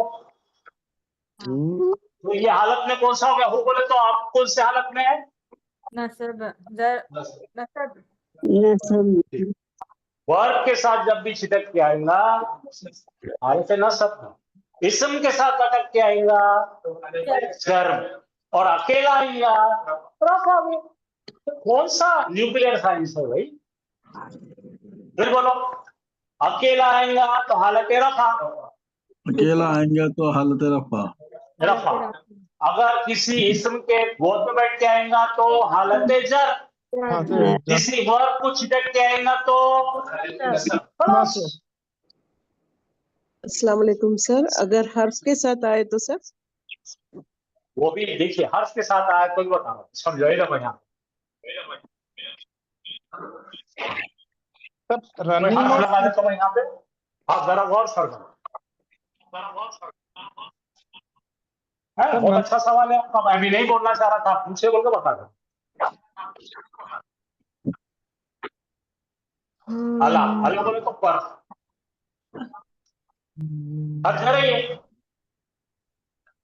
तो ये हालत में कौन सा हो गया? हो बोले तो आप कौन से हालत में है? नसब नसब वर्ब के साथ जब भी छिटक के आएगा हालत नसब, इसम के साथ अटक के आएगा जर्म, और अकेला आएगा रफा में। तो कौन सा न्यूक्लियर साइंस है भाई? फिर बोलो, अकेला आएगा तो हालत रफा। अकेला आएंगे तो हालत रफा। रफा। अगर किसी इसम के गोद में बैठ के आएगा तो हालत जर। किसी वर्ब को छिटक के आएगा तो खलास। अस्सलाम वालेकुम सर, अगर हर्फ के साथ आए तो सर? वो भी देखिए, हर्फ के साथ आया कोई बता रहा, समझाइएगा मैं यहाँ सब कोई रनिंग हर्फ नोट लगा देता हूँ यहाँ पे। आप जरा गौर फरमाइए। बहुत अच्छा सवाल है आपका, मैं भी नहीं बोलना चाह रहा था, आप पूछे बोल के बता दो। अल्लाह अल्लाह बोले तो पर हरजर है ये।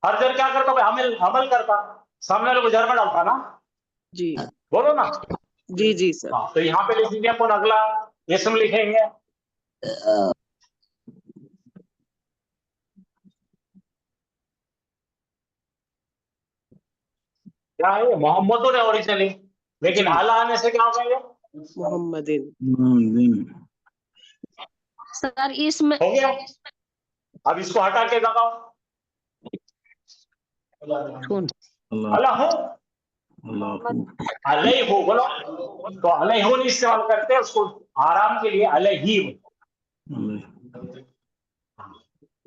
हरजर क्या करता भाई? अमल अमल करता, सामने वाले को जर में डालता ना। जी बोलो ना। जी जी सर। हाँ, तो यहाँ पे लिखेंगे अपन अगला इसम लिखेंगे। क्या है? मोहम्मद है ओरिजिनली, लेकिन जी आला आने से क्या हो गया? मोहम्मदिन। सर इसमें हो गया। अब इसको हटा के लगाओ अल्लाह अल्लाह हो, अल्लाह अलई हो। बोलो तो अलई हो नहीं इस्तेमाल करते हैं, उसको आराम के लिए अलई हो।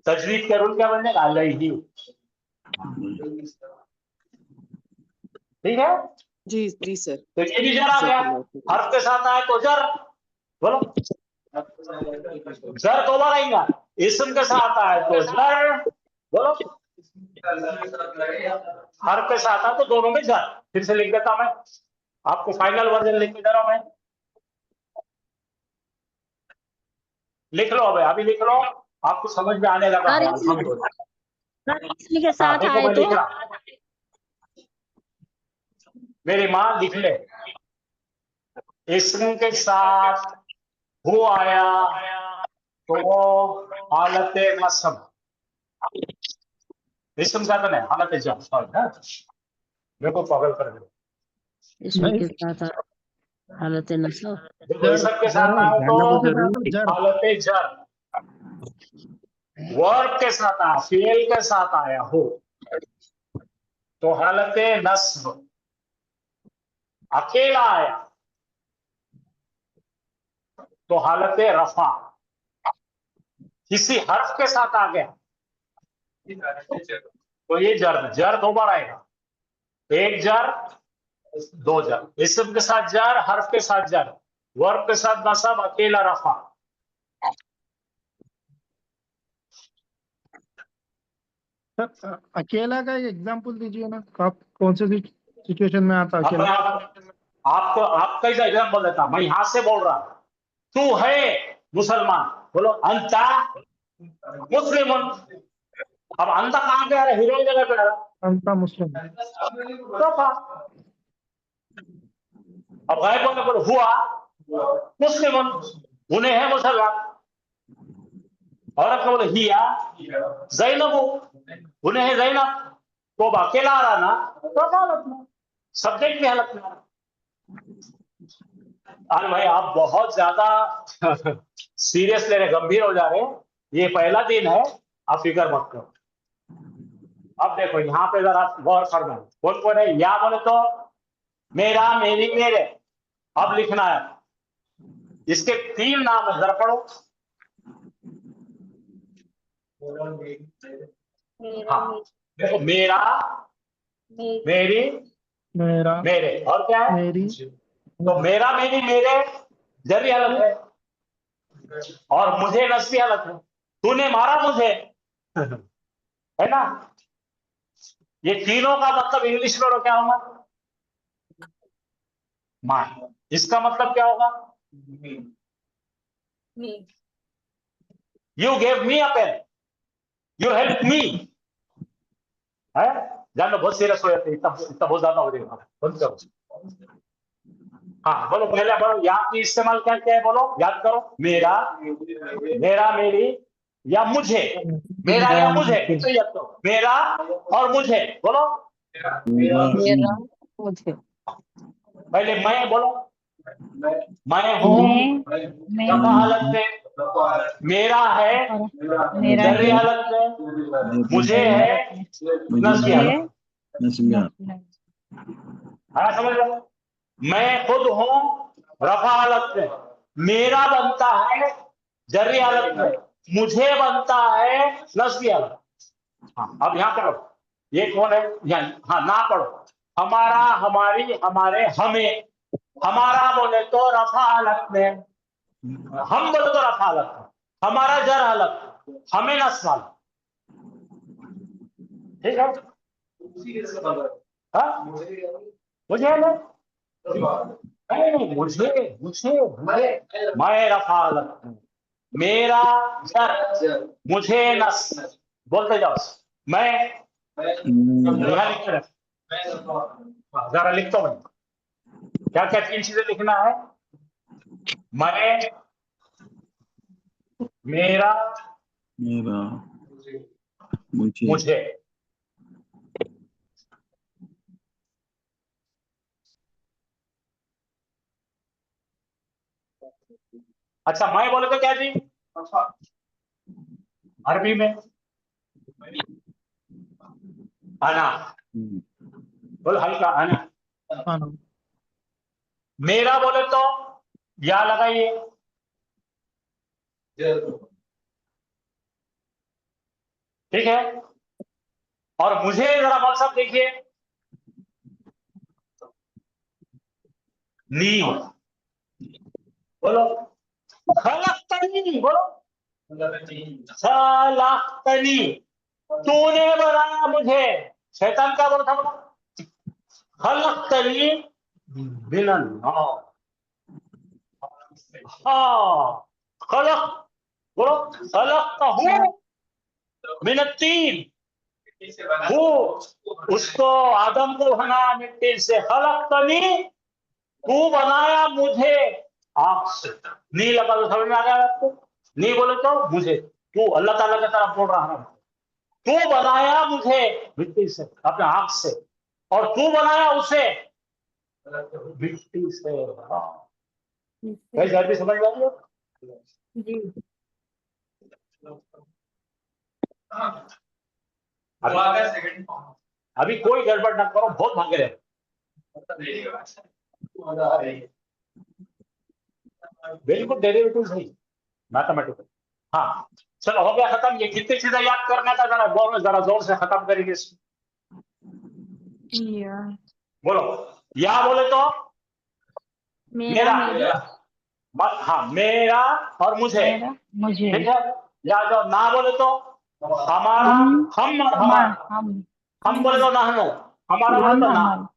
तजवीज का रूल क्या बनने का? अलई हो। ठीक है, जी जी सर। तो ये भी जर आ गया। हर्फ के साथ आए तो जर। बोलो, जर दो बार आएगा। इसम के साथ आए तो जर। बोलो, हर्फ के साथ आए तो दोनों में जर। फिर से लिख देता मैं, आपको फाइनल वर्जन लिख के दे रहा हूं मैं। लिख लो, अभी लो। आपको समझ में आने लगा सर, है इसमें- अल्हम्दुलिल्लाह। इसमें के हाँ, साथ देखो आए मैं तो लिख रहा, मेरी माँ लिख ले, इसम के साथ हु आया तो वो हालत नस्ब, इसम का तो नहीं, हालत जर, सॉरी है, मेरे को पागल कर दे। इसमें के साथ हालत नस्ब। देखो इसम के साथ आया तो हालत जर, वर्ब के साथ आया, फेल के साथ आया हो तो हालत नस्ब, अकेला आया तो हालत रफा, किसी हर्फ के साथ आ गया तो ये जर, जर दो बार आएगा, एक जर दो जर, इसम के साथ जर, हर्फ के साथ जर, वर्ब के साथ नसब, अकेला रफा। अकेला का एक एग्जांपल दीजिए ना, आप कौन से सिचुएशन में आता अब मैं अकेला? आपको आपका ही एग्जाम्पल देता, मैं यहां से बोल रहा, तू है मुसलमान, बोलो अंता मुस्लिम। अब अंता कहां पे आ रहा है, हीरो जगह पे आ रहा अंता मुस्लिम। रफा। अब गायब होने बोलो हुआ मुस्लिम, उन्हें है मुसलमान। औरत को बोले हिया जैनबू, उन्हें है जैनब, तो अब अकेला आ रहा ना, तो हालत में, सब्जेक्ट की हालत में। अरे भाई आप बहुत ज्यादा सीरियस ले रहे, गंभीर हो जा रहे हैं, ये पहला दिन है, आप फिक्र मत करो। अब देखो यहाँ पे जरा गौर करना, कौन कौन है, या बोले तो मेरा, मेरी, मेरे। अब लिखना है, इसके 3 नाम है, जरा पढ़ो। हाँ देखो, मेरा, मेरी, मेरा, मेरे, और क्या है, मेरी, तो मेरा, मेरी, मेरे जरी हालत है, और मुझे नस्बी हालत है, तूने मारा मुझे है ना। ये तीनों का मतलब इंग्लिश में क्या होगा, मार। इसका मतलब क्या होगा, you gave me a pen, you help me, है। जान लो बहुत सीरियस हो जाते, इतना इतना बहुत ज्यादा हो जाएगा, बंद करो। हाँ बोलो, पहले बोलो, या की इस्तेमाल क्या क्या है, बोलो याद करो, मेरा, मेरा, मेरी, या मुझे, मेरा या मुझे, तो याद करो, मेरा और मुझे, बोलो। मेरा मुझे। पहले मैं बोलो, मैं हूँ मैं रफा हालत में, मेरा है मेरा जर्री है हालत में, मुझे है नस्बी हालत में। मुझे हाँ समझ लो, मैं खुद हूँ रफा हालत में, मेरा बनता है जर्री हालत में, मुझे बनता है नस्बी हालत। हाँ अब यहाँ करो, ये कौन है, यहाँ हाँ ना पढ़ो, हमारा, हमारी, हमारे, हमें। हमारा बोले तो रफा हालत में, हम बोले तो रफा हालत में, हमारा जर हालत, हमें नस्ब हालत, ठीक है। हाँ मुझे है ना, नहीं मुझे मुझे मुझे, मैं रफा हालत में, मेरा जर, मुझे नस्ब, बोलते जाओ। मैं यहाँ लिख के रख, जरा लिखता हूँ, क्या क्या 3 चीजें लिखना है, मैं, मेरा, मेरा, मुझे, मुझे। अच्छा मैं बोले तो क्या जी, अरबी में आना, बोल हल्का आना। हाँ, मेरा बोले तो या लगाइए, ठीक है। और मुझे जरा बोल सब देखिए, नी, बोलो खलकतनी, बोलो खलकतनी, तूने बनाया मुझे, शैतान क्या बोला था, बोलो खलकतनी बिलन, हाँ खलक, बोलो खलक़तहू मिन तीन, वो उसको आदम को बना मिट्टी से, खलक़तनी तू बनाया मुझे आग से। नी लगा तो समझ में आ गया आपको? नी बोले तो मुझे, तू अल्लाह ताला की तरफ बोल रहा है, तू बनाया मुझे मिट्टी से, अपने आग से, और तू बनाया उसे मिट्टी से। भाई अभी समझ में आ रही है? जी अभी कोई गड़बड़ ना करो, बहुत भागे रहे। बिल्कुल डेरिवेटिव सही, मैथमेटिकल। हाँ चलो हो गया खत्म। ये कितनी चीजें याद करने का, जरा जोर से खत्म करेंगे इसको। या बोलो या बोले तो मेरा मेरी हाँ मेरा और मुझे, मेरा मुझे, ठीक है। या जो ना बोले तो हमारा, हम और हमारा, हम बोले तो नहनो, हमारा बोले तो ना।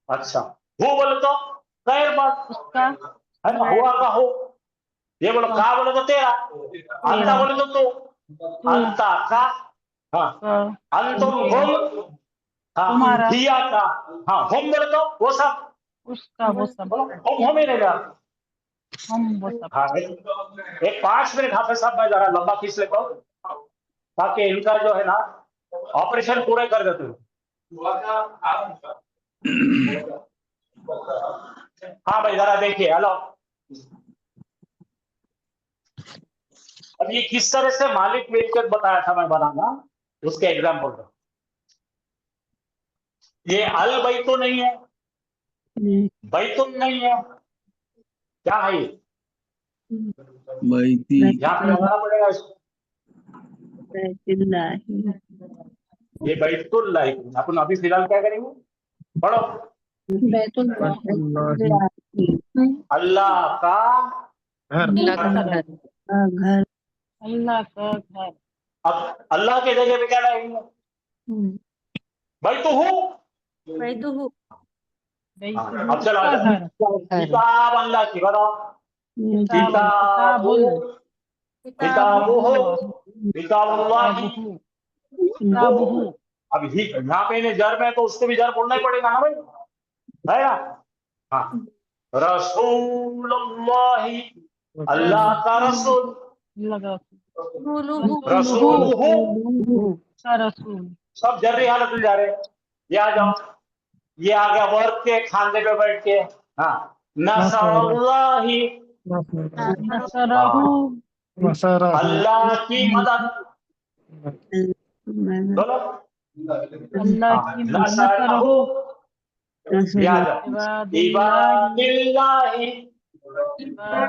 अच्छा वो बोले तो खैर बात उसका, है ना, हुआ का हो। ये बोलो का बोले तो तेरा, अंता बोले तो तू, अंता का, हाँ अंतुम हम, हाँ तुम्हारा, हिया का, हाँ हम बोले तो वो सब, उसका, वो सब, बोलो हम ही रहेगा। हम वो सब। हाँ एक 5 मिनट हाफिज साहब मैं जरा लंबा खींच लेता हूँ, ताकि इनका जो है ना ऑपरेशन पूरे कर देते हो। हाँ भाई जरा देखिए, हेलो। अब ये किस तरह से मालिक मिलकियत बताया था मैं बनाना, उसके एग्जाम्पल दो। ये अल बैतुन नहीं है, बैतुन नहीं है, क्या है ये? बैती, यहाँ पे लगाना पड़ेगा इसको। ये बैतुल्लाह, अपन अभी फिलहाल क्या करेंगे, पढ़ो। अल्लाह का घर घर अल्लाह का घर। अब अल्लाह के जगह पे क्या लाएंगे, भाई तो हूँ। भाई तो हूँ अब चलो उसका घर, किताब अल्लाह की, बताओ किताबुल, किताबुहु किताबुल्लाह। किताबुहु, अब यहाँ पे इन्हें जर में तो उसको भी जर बोलना ही पड़ेगा ना भाई, है ना। हाँ रसूलुल्लाही, अल्लाह का रसूल, लगा रसूलुहु, का रसूल। सब जर्री हालत में जा रहे हैं। ये आ जाओ, ये आ गया वर्क के खांधे पे बैठ के। हाँ नसरुल्लाही, नसरहु, अल्लाह की मदद, बोलो अल्लाह हाँ की नसरहु, ये आ जाओ इबादिल्लाहि, इबादिल्लाही,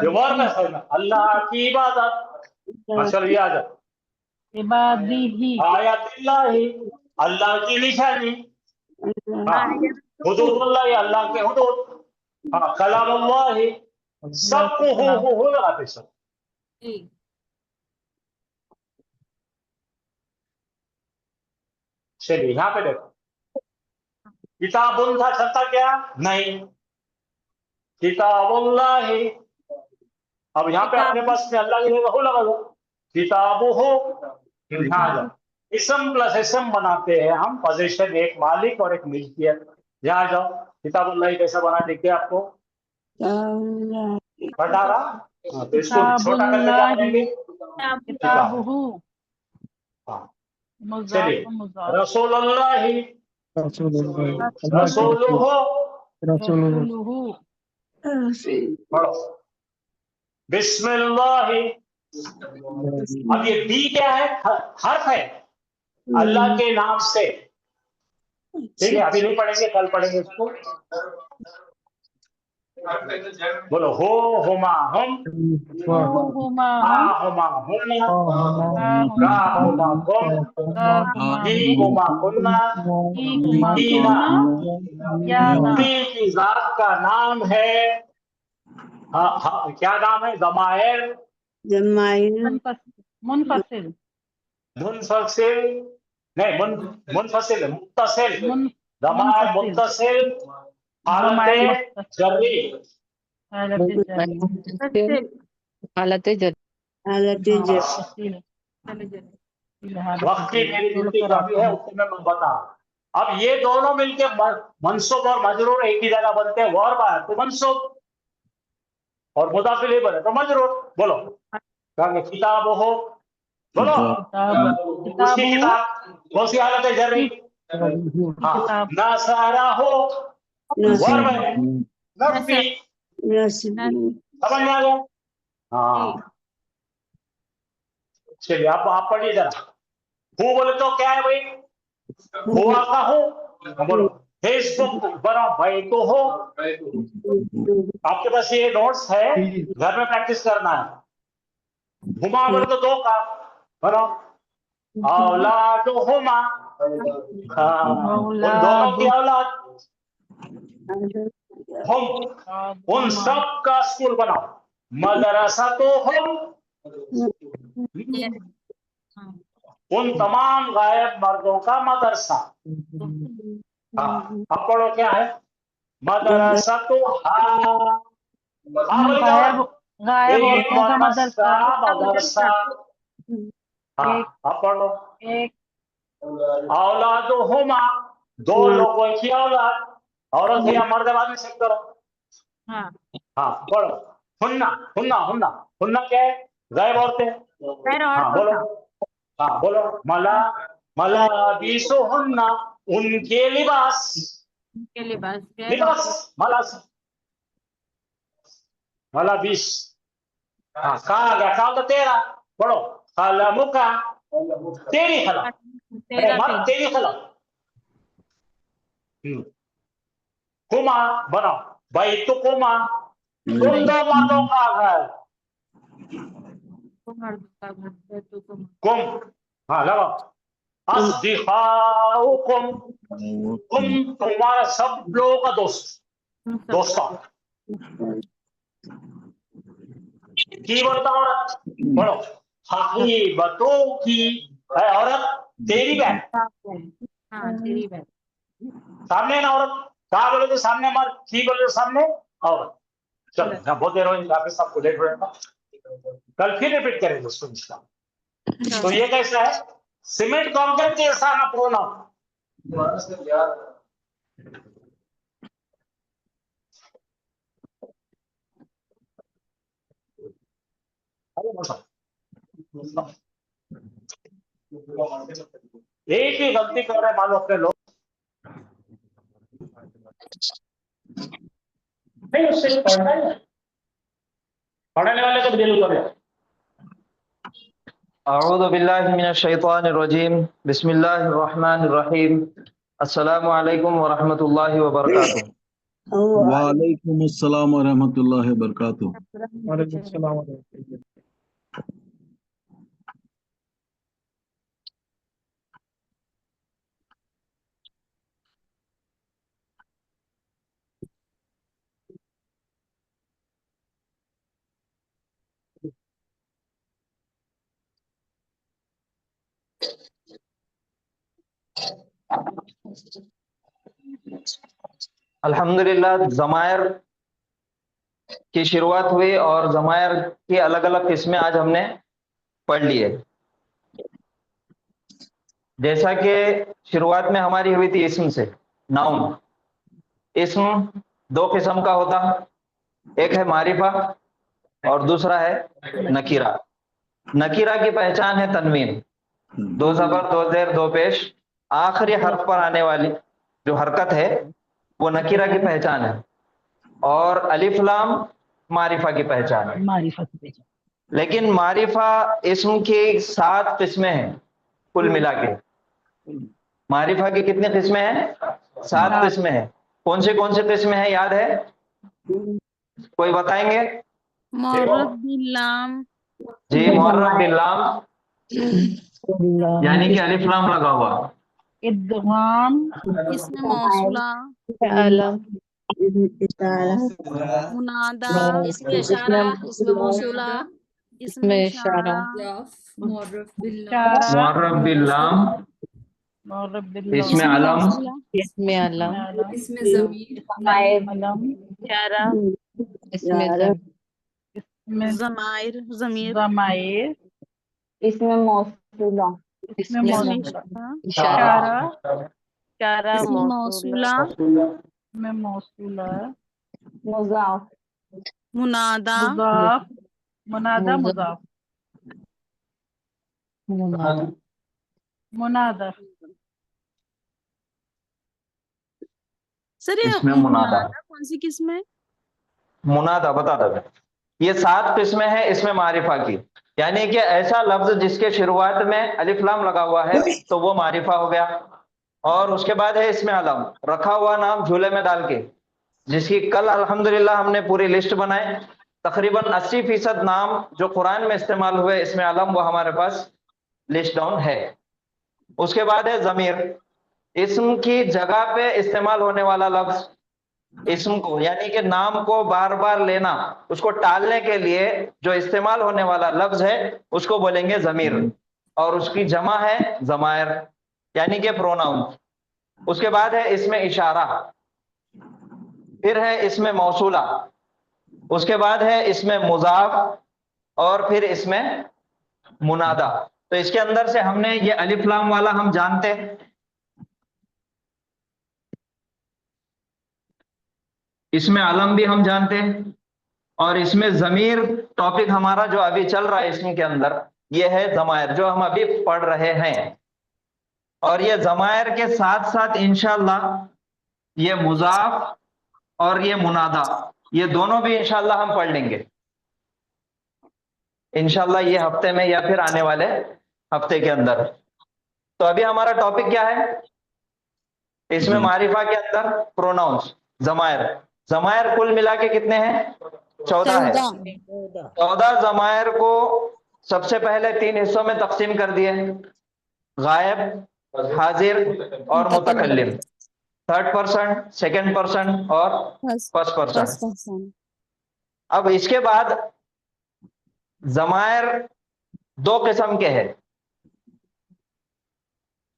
जो वर्क है समझना, अल्लाह की इबादत। हाँ चलो ये आ जाओ इबादिही, आयातिल्लाही, अल्लाह की निशानी, हाँ हुदूदुल्लाह, अल्लाह के हुदूद, हाँ कलामुल्लाह, सबको हो लगाते सब। जी चलिए यहाँ पे देखो, किताबुल था छता क्या नहीं, किताबुल्लाह। अब यहाँ पे अपने पास में अल्लाह की जगह हो लगा दो, किताबु हो, यहाँ आ जाओ। इसम प्लस इसम बनाते हैं हम, पोजीशन एक मालिक और एक मिल्कियत। यहाँ आ जाओ, किताबुल्लाह कैसा बना देखिए आपको, बता रहा। हाँ, तो इसको छोटा करके क्या बनेंगे, किताब। किताबुहु, हाँ मुज़ाफ चलिए मुज़ाफ, रसूलुल्लाह, रसूलुहु, रसूलुहु, पढ़ो बिस्मिल्लाह। अब ये बी क्या है, हर्फ है अल्लाह के नाम से, ठीक है। अभी नहीं पढ़ेंगे, कल पढ़ेंगे इसको। बोलो हो हुमा हम, हुमा आ हम, हुमा हुन्ना, हुमा गा हुमा हम, कुम, हुमा ही कुम, हुमा कुन्ना, हुमा ईना। कुन्ना, याना। मुक्ति की जात का नाम है, हाँ हाँ क्या नाम है, जमायर, मुनफसिल, मुनफसिल नहीं, मुनफसिल मुत्तसिल, जमायर मुनफसिल, मुत्तसिल, ज़माइर हालत मुत्तसिल, जर्री, हालत जरी, हालत जर हालत जर वक्त की मेरी जितनी कमी है उसको मैं बता। अब ये दोनों मिलके मनसूब और मजरूर एक ही जगह बनते हैं, वर्ब आया तो मनसूब और मुदाफ इलैह बने तो मजरूर। बोलो कहेंगे किताब हो, बोलो उसकी किताब कौन सी हालत है जर्री? हाँ नासारा हो वर्ब है, नफी समझ में आ गया? हाँ चलिए आप पढ़िए जरा। हु बोले तो क्या है भाई? हुआ का हो, बोलो फेसबुक बना भाई तो हो। आपके पास ये नोट्स है, घर में प्रैक्टिस करना है। हुमा बोले तो दो का बनो औलाद हुमा, हाँ उन दोनों की औलाद। हम उन सब का स्कूल बनाओ, मदरसा तो हम उन तमाम गायब मर्दों का मदरसा। हाँ अब पढ़ो क्या है? मदरसा तो गायब औरतों का मदरसा। मदरसा। हाँ अब पढ़ो औलाद हुमा दो लोगों की औलाद, औरत या मर्द आदमी से करो। हाँ हाँ पढ़ो हुन्ना हुन्ना हुन्ना हुन्ना क्या है? गायब औरतें। हाँ बोलो, हाँ बोलो मला बीसो हुन्ना उनके लिबास, के लिबास लिबास मला 20। हाँ कहा आ गया? कहा तो तेरा। पढ़ो कलम का तेरी कलम, मत तेरी कलम। कुमा बनाओ भाई तो कुमा तुम दो मर्दों का घर। कुम हाँ लगाओ अस्दिखाउकुम तुम तुम्हारा सब लोगों का दोस्त, दोस्तों की बोलता औरत। पढ़ो हकीबतों की है औरत तेरी बहन। हाँ तेरी बहन। सामने ना औरत, कहा बोले तो सामने मर्द, की बोले तो सामने औरत। चलो यहाँ बहुत देर होगी, काफी सबको लेट हो जाएगा, कल फिर रिपीट करेंगे उसको इसका। तो ये कैसा है? सीमेंट कंक्रीट जैसा ना प्रोनाउन। एक ही गलती कर रहे मानो अपने लोग, नहीं उससे पढ़ना है, पढ़ने वाले को दिल करे। अऊज़ु बिल्लाहि मिनश शैतानिर रजीम बिस्मिल्लाहिर रहमानिर रहीम अस्सलामु अलैकुम व रहमतुल्लाहि व बरकातुहू। वालेकुम अस्सलाम व रहमतुल्लाहि व बरकातुहू। वालेकुम अस्सलाम व रहमतुल्लाह। अल्हम्दुलिल्लाह ज़मायर की शुरुआत हुई और ज़मायर की अलग अलग किस्में आज हमने पढ़ ली है। जैसा कि शुरुआत में हमारी हुई थी इस्म से, नाउन। इस्म दो किस्म का होता, एक है मारिफा और दूसरा है नकीरा। नकीरा की पहचान है तनवीन, दो ज़बर दो ज़ेर दो पेश, आखिरी हर्फ पर आने वाली जो हरकत है वो नकीरा की पहचान है, और अलिफ लाम मारिफा की पहचान है। मारिफा की पहचान। लेकिन मारिफा इस्म की 7 किस्में हैं कुल मिला के। मारिफा की कितनी किस्में हैं? 7 किस्में हैं। कौन से किस्में हैं याद है? कोई बताएंगे? मुअर्रफ बिल्लाम। जी मुअर्रफ बिल्लाम, यानी कि अलिफ लाम लगा हुआ। इद्गाम, इसमें मौसूला, अलम मुनादा, इसमें इशारा, इसमें मौसूला, इसमें इशारा, मुअर्रफ बिल्लाम, इशारा, मुअर्रफ बिल्लाम, मुअर्रफ बिल्लाम, इसमें अलम, इसमें अलम इसमें ज़मीर, अलम, इशारा इसमें में जमायर जमीर जमाइर, इसमें मौसूला, इसमें इसमें मौसूला, इशारा, इशारा, इशारा इसमें मौसूला, मौसूला में मौसूला, मुजाफ, मुनादा मुजाफ, मुनादा, मुजाफ, मुनादा, मुनादा, सर ये इसमें मुनादा। मुनादा कौन सी किस्म है? मुनादा बता दो। ये 7 किस्में हैं इसमें मारिफा की, यानी कि ऐसा लफ्ज जिसके शुरुआत में अलिफ लाम लगा हुआ है तो वो मारिफा हो गया। और उसके बाद है इसमें अलम, रखा हुआ नाम झूले में डाल के, जिसकी कल अल्हम्दुलिल्लाह हमने पूरी लिस्ट बनाए। तकरीबन 80% नाम जो कुरान में इस्तेमाल हुए इसमें अलम, वो हमारे पास लिस्ट डाउन है। उसके बाद है जमीर, इस्म की जगह पे इस्तेमाल होने वाला लफ्ज, इस्म को यानी कि नाम को बार बार लेना, उसको टालने के लिए जो इस्तेमाल होने वाला लफ्ज है उसको बोलेंगे जमीर, और उसकी जमा है जमायर यानी कि प्रोनाउन। उसके बाद है इसमें इशारा, फिर है इसमें मौसूला, उसके बाद है इसमें मुजाफ, और फिर इसमें मुनादा। तो इसके अंदर से हमने ये अलिफ लाम वाला हम जानते हैं, इसमें अलम भी हम जानते हैं, और इसमें जमीर टॉपिक हमारा जो अभी चल रहा है इसमें के अंदर ये है जमायर जो हम अभी पढ़ रहे हैं। और ये जमायर के साथ साथ इंशाल्लाह ये मुजाफ और ये मुनादा, ये दोनों भी इंशाल्लाह हम पढ़ लेंगे इंशाल्लाह ये हफ्ते में या फिर आने वाले हफ्ते के अंदर। तो अभी हमारा टॉपिक क्या है, इसमें मारिफा के अंदर प्रोनाउंस जमायर। जमायर कुल मिला के कितने हैं? 14 है। 14 जमायर को सबसे पहले 3 हिस्सों में तकसीम कर दिए, गायब, हाजिर और मुतकल्लिम। 3rd पर्सन, 2nd पर्सन और 1st पर्सन। अब इसके बाद जमायर 2 किस्म के हैं,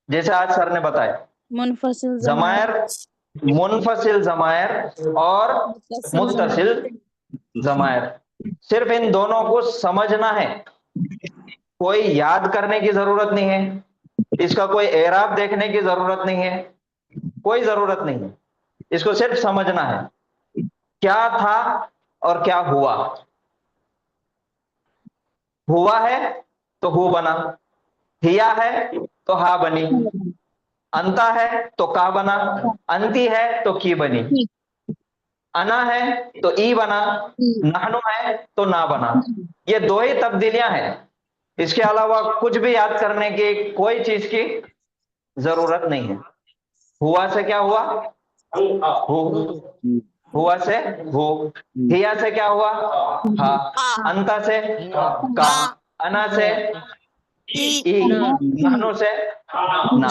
जैसे आज सर ने बताया, मुनफसिल जमायर, मुनफसिल जमायर और मुत्तसिल जमायर। सिर्फ इन दोनों को समझना है, कोई याद करने की जरूरत नहीं है, इसका कोई एराब देखने की जरूरत नहीं है, कोई जरूरत नहीं है, इसको सिर्फ समझना है क्या था और क्या हुआ। हुआ है तो हु बना, हिया है तो हा बनी, अंता है तो का बना, अंती है तो की बनी, अना है तो ई बना, नहनु है तो ना बना। ये 2 ही तब्दीलियां हैं, इसके अलावा कुछ भी याद करने की कोई चीज की जरूरत नहीं है। हुआ से क्या हुआ? हु। हुआ से हु। हिया से क्या हुआ? हा। अंता से का। अना से ई। नहनु से ना।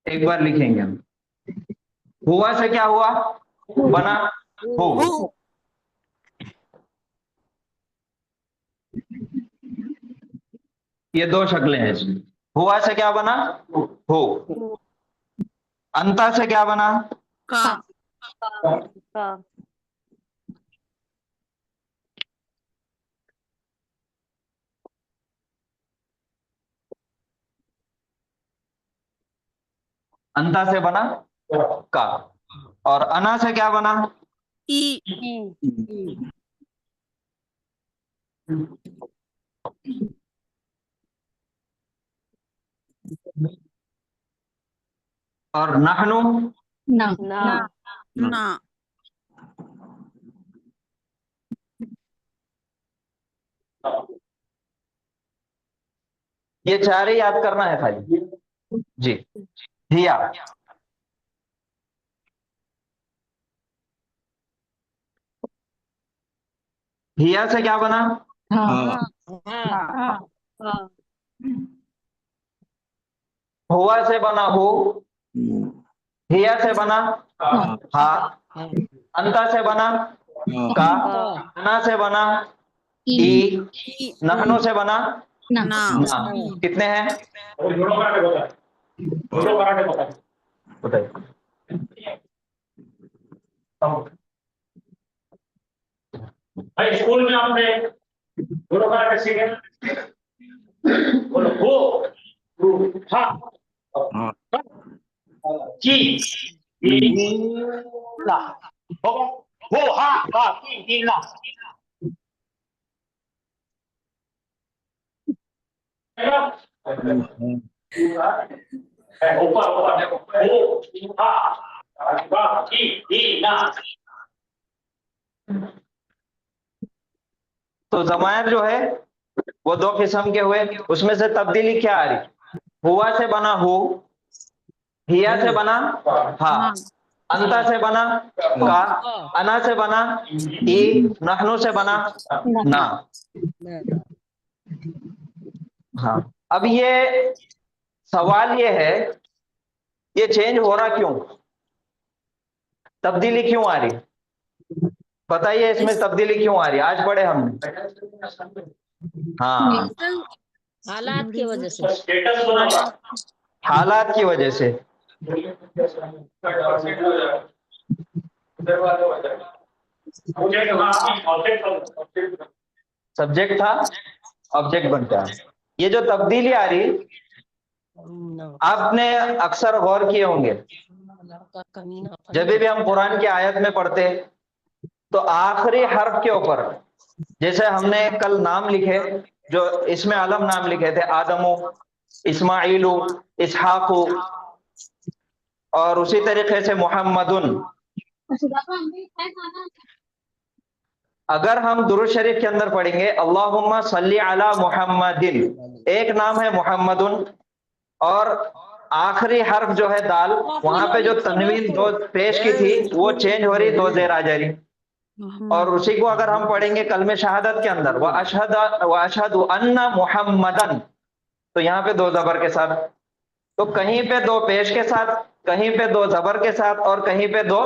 एक बार लिखेंगे हम, हुआ से क्या हुआ? बना हो। ये 2 शक्लें हैं इसमें। हुआ से क्या बना? हो। अंता से क्या बना? का। अंता से बना का, और अना से क्या बना? ई। और नहनु ना। ये 4 ही याद करना है खाली जी। हिया, हिया से क्या बना? हाँ हुआ से बना हो, हिया से बना हा, अंता से बना का, अना से बना ई, नहनु से बना ना। कितने हैं? बताइए। भाई स्कूल में आपने बोलो कैसे सीखे? बोलो हो हाँ हाँ। की ना होगा वो हाँ की ना ऊपर ऊपर वो हाँ की ना। तो जमायर जो है वो दो किस्म के हुए, उसमें से तब्दीली क्या आ रही? हुआ से बना हो, हिया से बना हा, अंता से बना का, अना से बना ई, नहनु से बना ना। हाँ, अब ये सवाल ये है, ये चेंज हो रहा क्यों? तब्दीली क्यों आ रही? बताइए इसमें तब्दीली क्यों आ रही? आज पढ़े हमने। हाँ, हालात की वजह से। स्टेटस बोला हालात की वजह से। सब्जेक्ट था, ऑब्जेक्ट बनता है। ये जो तब्दीली आ रही, आपने अक्सर गौर किए होंगे, जब भी हम कुरान की आयत में पढ़ते तो आखिरी हर्फ के ऊपर, जैसे हमने कल नाम लिखे, जो इसमें आलम नाम लिखे थे, आदमो, इस्माइलू, इसहाकू, और उसी तरीके से मोहम्मदुन। अगर हम दुरूद शरीफ के अंदर पढ़ेंगे अल्लाहुम्मा सल्ली अला मुहम्मदिन, एक नाम है मोहम्मदुन, और आखिरी हर्फ जो है दाल, वहां पे जो तनवीन दो पेश की थी वो चेंज हो रही, दो जेर आ जा रही। और उसी को अगर हम पढ़ेंगे कलमे शहादत के अंदर व अशहदु अन्ना मुहम्मदन, तो यहाँ पे दो जबर के साथ, तो कहीं पे दो पेश के साथ, कहीं पे दो जबर के साथ, और कहीं पे दो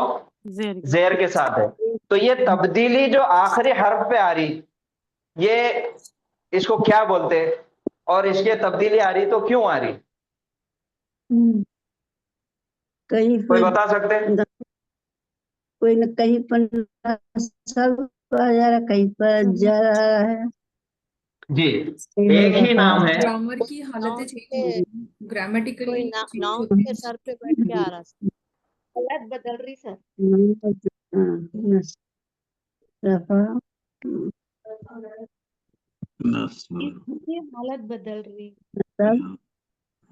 जेर के साथ है। तो ये तब्दीली जो आखिरी हर्फ पे आ रही, ये इसको क्या बोलते हैं, और इसके तब्दीली आ रही तो क्यों आ रही? कहीं कोई पर बता सकते हैं? कोई न कहीं पर सब आ जा रहा, कहीं पर जा रहा है। जी, एक ही नाम है। ग्रामर की हालतें चेंज हो रही, ग्रामेटिकली चेंज नाउन होती के सर पे बैठ के आ रहा है। हालत बदल रही सर। रफा ये हालत बदल रही, सब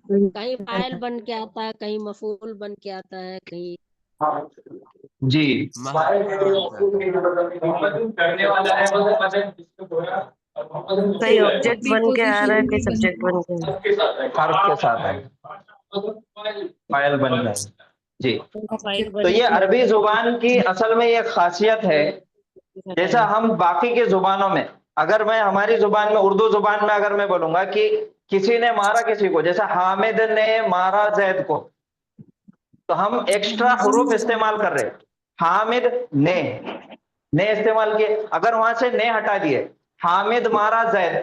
कहीं फाइल बन के आता है, कहीं मफूल बन के आता है, कहीं जी, कहीं ऑब्जेक्ट बन के आ रहा है, कहीं सब्जेक्ट बन के। हर्फ के साथ है, फाइल बन गए। जी, फाइल तो ये अरबी जुबान की असल में ये खासियत है। जैसा हम बाकी की जुबानों में, अगर मैं हमारी जुबान में, उर्दू जुबान में अगर मैं बोलूंगा कि किसी ने मारा किसी को, जैसा हामिद ने मारा जैद को, तो हम एक्स्ट्रा हुरूफ इस्तेमाल कर रहे हैं। हामिद ने इस्तेमाल किए, अगर वहां से ने हटा दिए, हामिद मारा जैद,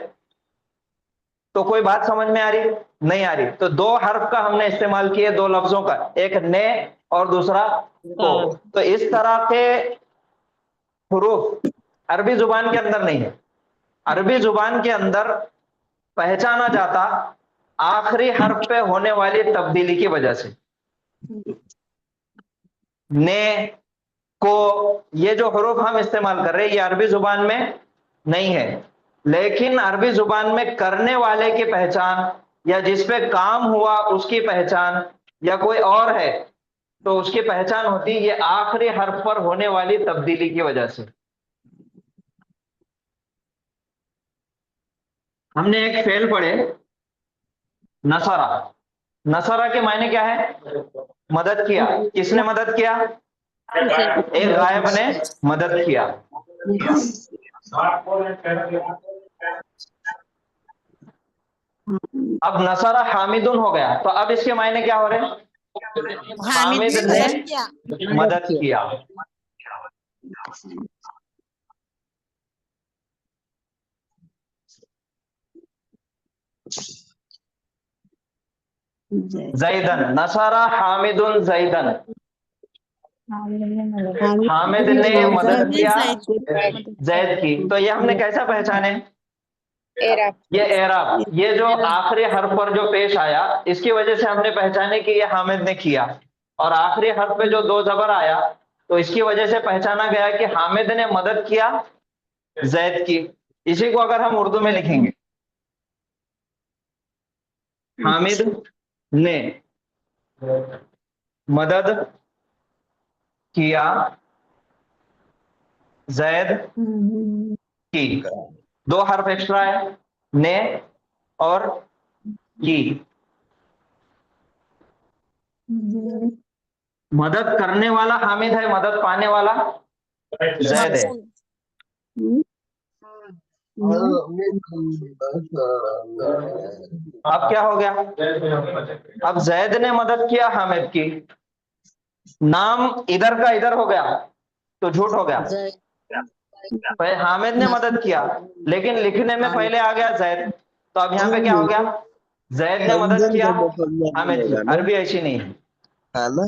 तो कोई बात समझ में आ रही? नहीं आ रही। तो दो हर्फ का हमने इस्तेमाल किए, दो लफ्जों का, एक ने और दूसरा को। तो इस तरह के हुरूफ अरबी जुबान के अंदर नहीं है। अरबी जुबान के अंदर पहचाना जाता आखिरी हर्फ पे होने वाली तब्दीली की वजह से। ने, को, ये जो हुरूफ हम इस्तेमाल कर रहे हैं, ये अरबी जुबान में नहीं है। लेकिन अरबी जुबान में करने वाले की पहचान, या जिस पे काम हुआ उसकी पहचान, या कोई और है तो उसकी पहचान होती है ये आखिरी हर्फ पर होने वाली तब्दीली की वजह से। हमने एक फेल पढ़े, नसरा। नसरा के मायने क्या है? मदद किया। किसने मदद किया? एक गायब ने मदद किया। अब नसरा हामिदुन हो गया, तो अब इसके मायने क्या हो रहे हैं? हामिद ने मदद किया। जैदन, नसरा हामिदुन जैदन। हामिद ने मदद किया जैद की, तो ये हमने कैसा पहचाने? ये एराब, ये जो आखिरी हर्फ पर जो पेश आया इसकी वजह से हमने पहचाने कि ये हामिद ने किया, और आखिरी हर्फ पे जो दो जबर आया तो इसकी वजह से पहचाना गया कि हामिद ने मदद किया जैद की। इसी को अगर हम उर्दू में लिखेंगे, हामिद ने मदद किया जैद की, दो हर्फ एक्स्ट्रा है, ने और की। मदद करने वाला हामिद है, मदद पाने वाला जैद है। अब क्या हो गया? अब जैद ने मदद किया हामिद की, नाम इधर का इधर हो गया तो झूठ हो गया। पहले हामिद ने मदद किया लेकिन लिखने में पहले आ गया जैद, तो अब यहाँ पे क्या हो गया? जैद ने मदद किया हामिद की। अरबी ऐसी नहीं है ना,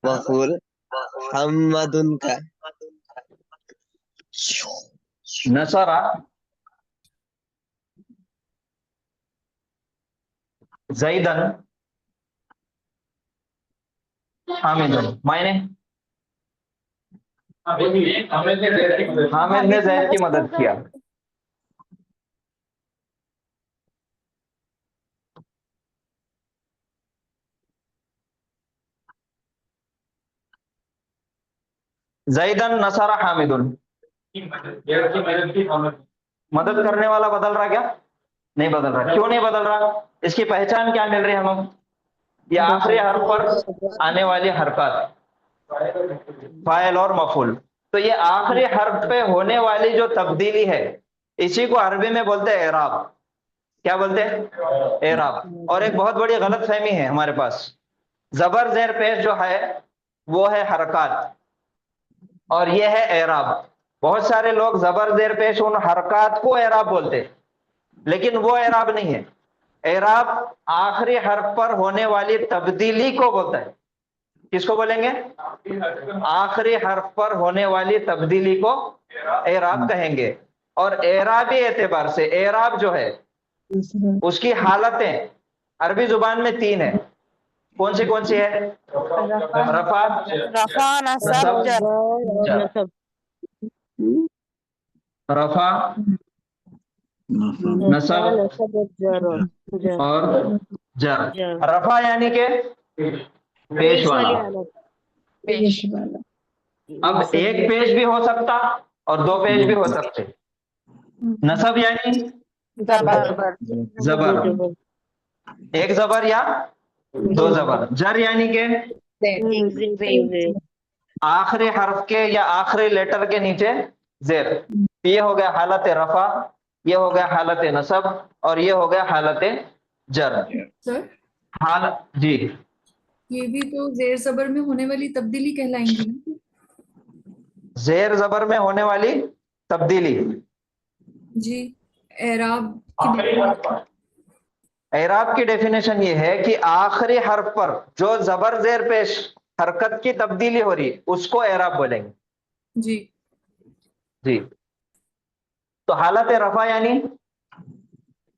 मफूल हमदुन का नसरा जैदन हामिदुन, मायने हामिद ने जैद की मदद किया। जैदन नसरा हामिदुन, मदद करने वाला बदल रहा क्या? नहीं बदल रहा। क्यों नहीं बदल रहा? इसकी पहचान क्या मिल रही है हमें? ये आखिरी हर्फ पर आने वाली हरकत फाइल और मफूल, तो ये आखिरी हर्फ पे होने वाली जो तब्दीली है इसी को अरबी में बोलते हैं एराब। क्या बोलते हैं? एराब। और एक बहुत बड़ी गलत फहमी है हमारे पास, जबर जेर पेश जो है वो है हरकत और ये है एराब। बहुत सारे लोग जबर जेर पेश उन हरकत को एराब बोलते हैं, लेकिन वो एराब नहीं है। एराब आखिरी हर्फ पर होने वाली तब्दीली को बोलता है। किसको बोलेंगे? आखिरी हर्फ पर होने वाली तब्दीली को एराब कहेंगे। और एराबी एतबार से एराब जो है उसकी हालतें अरबी जुबान में तीन है। कौन सी है? रफा, नसब, जर। रफा, नसब और जर। रफा यानी के पेश वाला। अब एक पेश भी हो सकता और दो पेश भी हो सकते। नसब यानी जबर, एक जबर या दो जबर। जर यानी के आखिरी हर्फ के या आखिरी लेटर के नीचे जेर। ये हो गया हालत रफा, ये हो गया हालत नसब और ये हो गया हालत जर। सर हाल जी, ये भी तो जेर जबर में होने वाली तब्दीली कहलाएंगी ना? जेर जबर में होने वाली तब्दीली जी। एराब एराब की डेफिनेशन ये है कि आखिरी हर्फ पर जो जबर जेर पेश हरकत की तब्दीली हो रही उसको एराब बोलेंगे। जी जी। तो हालत रफा यानी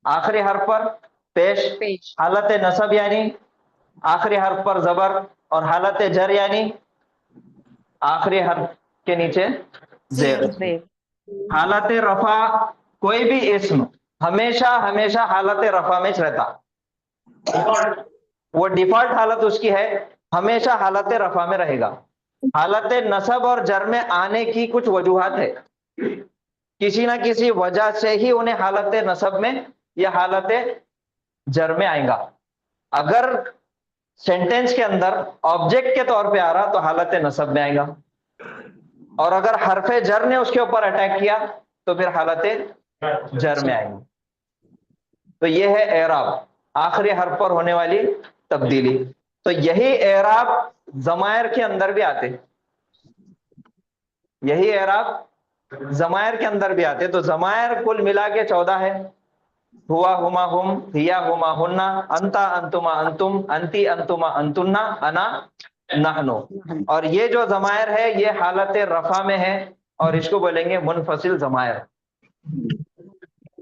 आखिरी हर्फ पर पेश, हालत नसब यानी आखिरी हर्फ पर जबर, और हालत जर यानी आखिरी हर्फ के नीचे जेर। हालत रफा कोई भी इस्म हमेशा हमेशा हालत रफा में रहता, वो डिफॉल्ट हालत उसकी है, हमेशा हालत रफा में रहेगा। हालत नसब और जर में आने की कुछ वजूहात है, किसी ना किसी वजह से ही उन्हें हालत नसब में या हालत जर में आएगा। अगर सेंटेंस के अंदर ऑब्जेक्ट के तौर पे आ रहा तो हालत नसब में आएगा, और अगर हरफे जर ने उसके ऊपर अटैक किया तो फिर हालत जर में आएगी। तो ये है एराब, आखिरी हर्फ पर होने वाली तब्दीली। तो यही एराब जमायर के अंदर भी आते, यही एराब जमायर के अंदर भी आते। तो जमायर कुल मिला के 14 है। हुआ हुमा हुम, हिया हुमा हुन्ना, अंता अंतुमा अंतुम, अंती अंतुमा अंतुन्ना, अना नहनो। और ये जो जमायर है ये हालत रफा में है और इसको बोलेंगे मुनफसिल जमायर।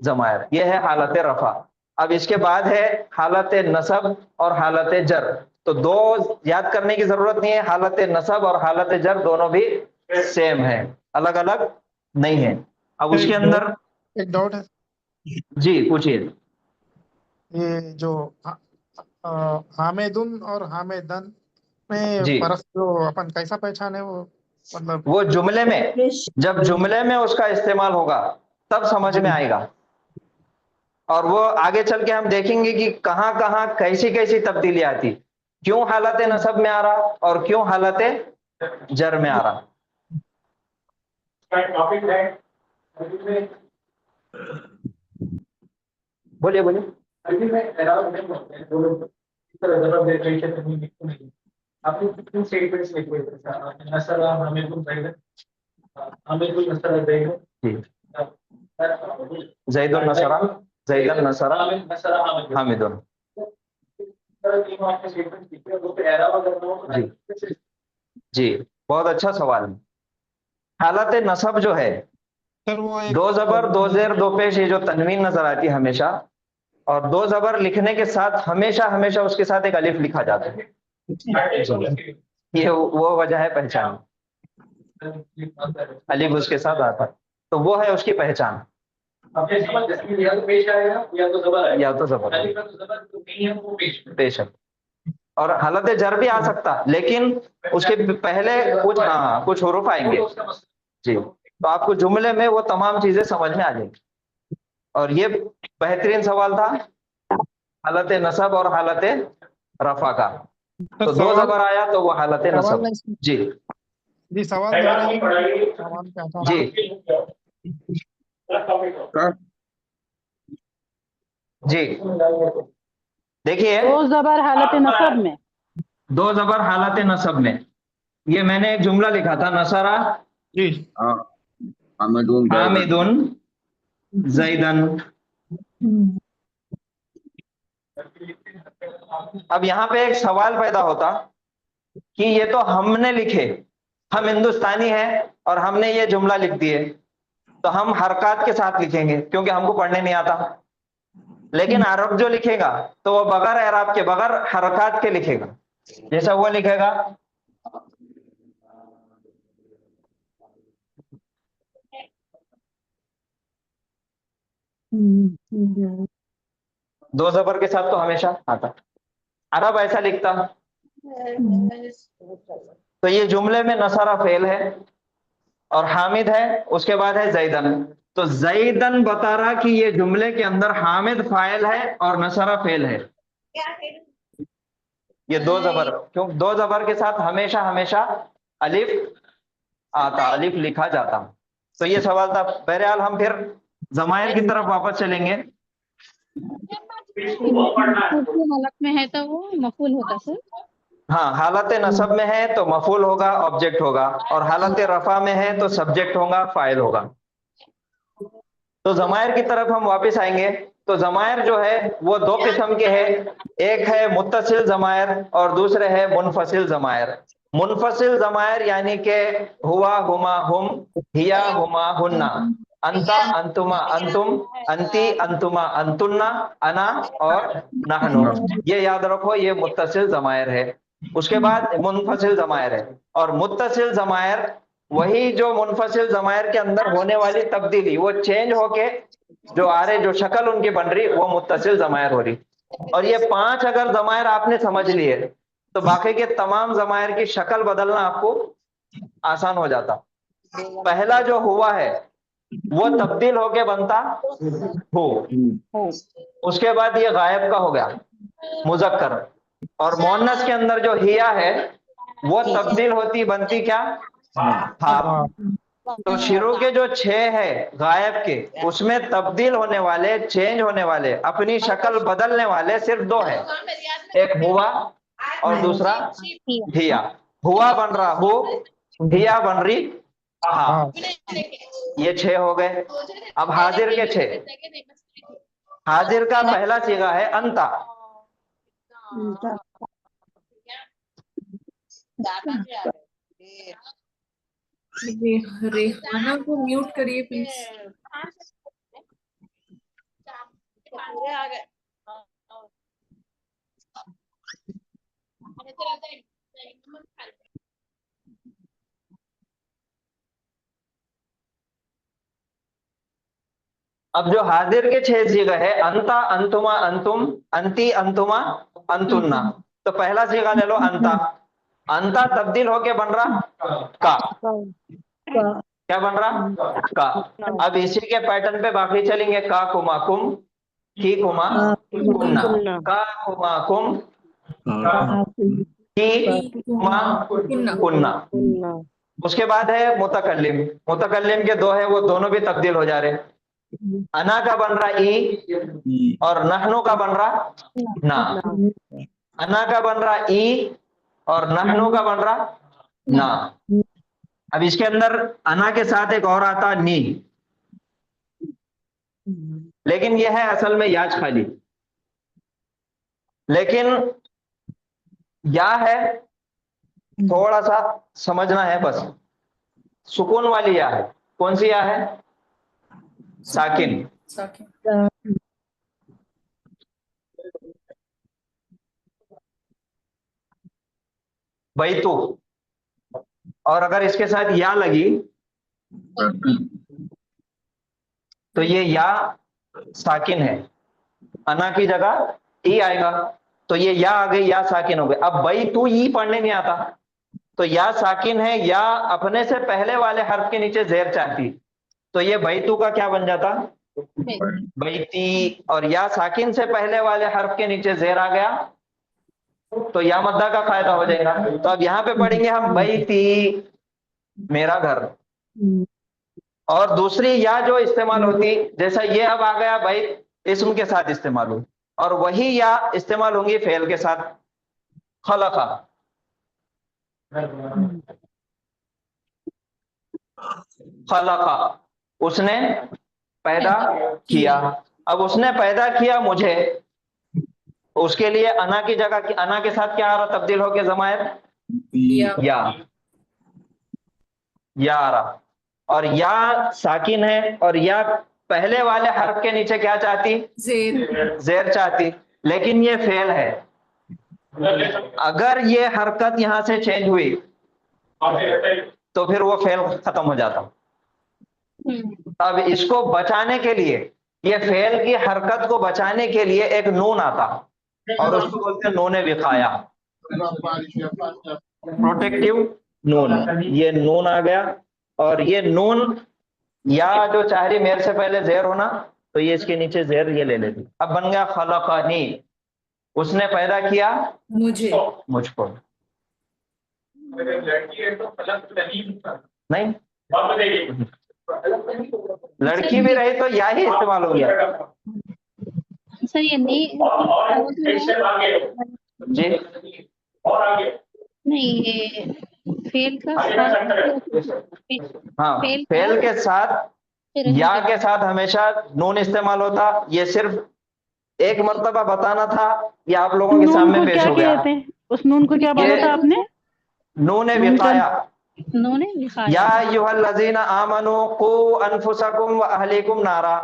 जमायर ये है हालत रफा। अब इसके बाद है हालत नसब और हालत जर। तो दो याद करने की जरूरत नहीं है, हालत नसब और हालत जर दोनों भी सेम है, अलग अलग नहीं है। अब उसके अंदर एक डाउट है, जी पूछिए। ये जो हामिदुन और हामिदन में जी फर्क जो अपन कैसा पहचाने वो, मतलब वो जुमले में, जब जुमले में उसका इस्तेमाल होगा तब समझ में आएगा। और वो आगे चल के हम देखेंगे कि कहां कहां कैसी कैसी तब्दीली आती, क्यों हालत नसब में आ रहा और क्यों हालत जर में आ रहा। बोलिए बोलिए। जैदुन नसरा, जैदन नसरा, हामिदुन। जी जी बहुत अच्छा सवाल है। हालत नसब जो है, सर वो एक दो जबर दो जेर दो पेश, ये जो तनवीन नजर आती है हमेशा, और दो जबर लिखने के साथ हमेशा हमेशा उसके साथ एक अलिफ लिखा जाता है। ये वो वजह है पहचान, अलिफ उसके साथ आता है, तो वो है उसकी पहचान। या तो जबर पेश है। और हालत जर भी आ सकता, लेकिन उसके पहले कुछ कुछ हुरूफ आएंगे जी, तो आपको जुमले में वो तमाम चीजें समझ में आ जाएंगी। और ये बेहतरीन सवाल था हालत नसब और हालत रफा का। तो दो जबर आया तो वो हालत नसब। जी जी सवाल दोहराइए, सवाल क्या था? जी जी देखिए, दो जबर हालत नसब में, दो जबर हालत नसब में, ये मैंने एक जुमला लिखा था, नसरा जी हामिदुन जैदन। अब यहाँ पे एक सवाल पैदा होता कि ये तो हमने लिखे, हम हिंदुस्तानी हैं और हमने ये जुमला लिख दिए, तो हम हरकत के साथ लिखेंगे क्योंकि हमको पढ़ने नहीं आता। लेकिन अरब जो लिखेगा तो वो बगैर एराब के, बगैर हरकत के लिखेगा। जैसा वो लिखेगा दो जबर के साथ तो हमेशा आता, अरब ऐसा लिखता। तो ये जुमले में नसरा फेल है और हामिद है, उसके बाद है जैदन। तो जैदन बता रहा कि ये जुमले के अंदर हामिद फाइल है और नसरा फेल है। ये दो जबर, क्यों दो जबर के साथ हमेशा हमेशा अलिफ आता, अलिफ लिखा जाता। तो ये सवाल था। बहरहाल हम फिर जमायर की तरफ वापस चलेंगे। हालत में है तो वो मफूल होता सर। हाँ, हालत नसब में है तो मफूल होगा, ऑब्जेक्ट होगा, और हालत रफा में है तो सब्जेक्ट होगा, फाइल होगा। तो जमायर की तरफ हम वापस आएंगे। तो जमायर जो है वो दो किस्म के हैं, एक है मुत्तसिल जमायर और दूसरे है मुनफसिल जमायर। मुनफसिल जमायर यानी के हुआ हुमा हुम, हिया हुमा हुन्ना, अंता अंतुमा अंतुम, अंती अंतुमा अंतुन्ना, अना और नहनु। ये याद रखो, ये मुत्तसिल जमायर है। उसके बाद मुनफसिल जमायर है। और मुत्तसिल जमायर वही जो मुनफसिल जमायर के अंदर होने वाली तब्दीली, वो चेंज होके जो आ रहे, जो शक्ल उनकी बन रही, वो मुत्तसिल जमायर हो रही। और ये 5 अगर जमायर आपने समझ लिए तो बाकी के तमाम जमायर की शक्ल बदलना आपको आसान हो जाता। पहला जो हुआ है वो तब्दील होके बनता हो, उसके बाद ये गायब का हो गया मुजक्कर। और मोन्नस के अंदर जो हिया है वो तब्दील होती बनती क्या, हा। तो शुरू के जो 6 है गायब के, उसमें तब्दील होने वाले, चेंज होने वाले, अपनी शक्ल बदलने वाले सिर्फ 2 है, एक हुआ और दूसरा हिया। हुआ बन रहा हो, हिया बन रही हा। ये 6 हो गए। अब हाजिर के 6। हाजिर का पहला सीगा है अंता। रेहाना को म्यूट करिए प्लीज। अब जो हाजिर के 6 सीगा है, अंता, अंतुमा, अंतुम, अंती, अंतुमा, अंतुन्ना। तो पहला सीगा ले लो अंता। अंता तब्दील होके बन रहा का। क्या बन रहा का। अब इसी के पैटर्न पे बाकी चलेंगे। का कुमा कुम, की कुमा कुमना, का कुमा कुम, की कुमा कुन्ना। उसके बाद है मुतकल्लिम। मुतकल्लिम के 2 है, वो दोनों भी तब्दील हो जा रहे। अना का बन रहा ई और नहनु का बन रहा ना। अना का बन रहा ई और नहनु का बन रहा ना। अब इसके अंदर अना के साथ एक और आता नी, लेकिन यह है असल में याज खाली। लेकिन या है, थोड़ा सा समझना है बस। सुकून वाली या है। कौन सी या है? साकिन। बैतू। और अगर इसके साथ या लगी तो ये या साकिन है। अना की जगह ई आएगा, तो ये या आ गई, या साकिन हो गई। अब बैतू ई पढ़ने नहीं आता, तो या साकिन है, या अपने से पहले वाले हर्फ के नीचे जेर चाहती, तो ये बैतू का क्या बन जाता? बैती। और या साकिन से पहले वाले हर्फ के नीचे जेर आ गया तो या मद्दा का फायदा हो जाएगा। तो अब यहाँ पे पढ़ेंगे हम बैती, मेरा घर। और दूसरी या जो इस्तेमाल होती, जैसा ये अब आ गया बैत, इस्म के साथ इस्तेमाल हुई, और वही या इस्तेमाल होंगी फेल के साथ। खलका। खलका, उसने पैदा किया। अब उसने पैदा किया मुझे, उसके लिए अना की जगह, अना के साथ क्या आ रहा तब्दील होके जमायर? या आ रहा। और या साकिन है, और या पहले वाले हर्फ के नीचे क्या चाहती? जेर चाहती। लेकिन ये फेल है। अगर ये हरकत यहां से चेंज हुई तो फिर वो फेल खत्म हो जाता। अब इसको बचाने के लिए, ये फेल की हरकत को बचाने के लिए एक नून आता, और उसको बोलते हैं नून विकाया, प्रोटेक्टिव नून। ये नून आ गया, और ये नून या जो चाह रही मेरे से पहले जेर होना, तो ये इसके नीचे जेर ये ले लेती। अब बन गया खलकानी, उसने पैदा किया मुझको। नहीं, लड़की भी रही तो या ही इस्तेमाल हो गया। सर ये नहीं जी नहीं, ये फेल का हाँ, फेल के साथ या के साथ हमेशा नून इस्तेमाल होता। ये सिर्फ एक मर्तबा बताना था, ये आप लोगों के सामने पेश हो गया। उस नून को क्या बोला था आपने? नून विकाया। या अय्युहल्लज़ीना आमनू कू अनफुसकुम व अहलीकुम नारा।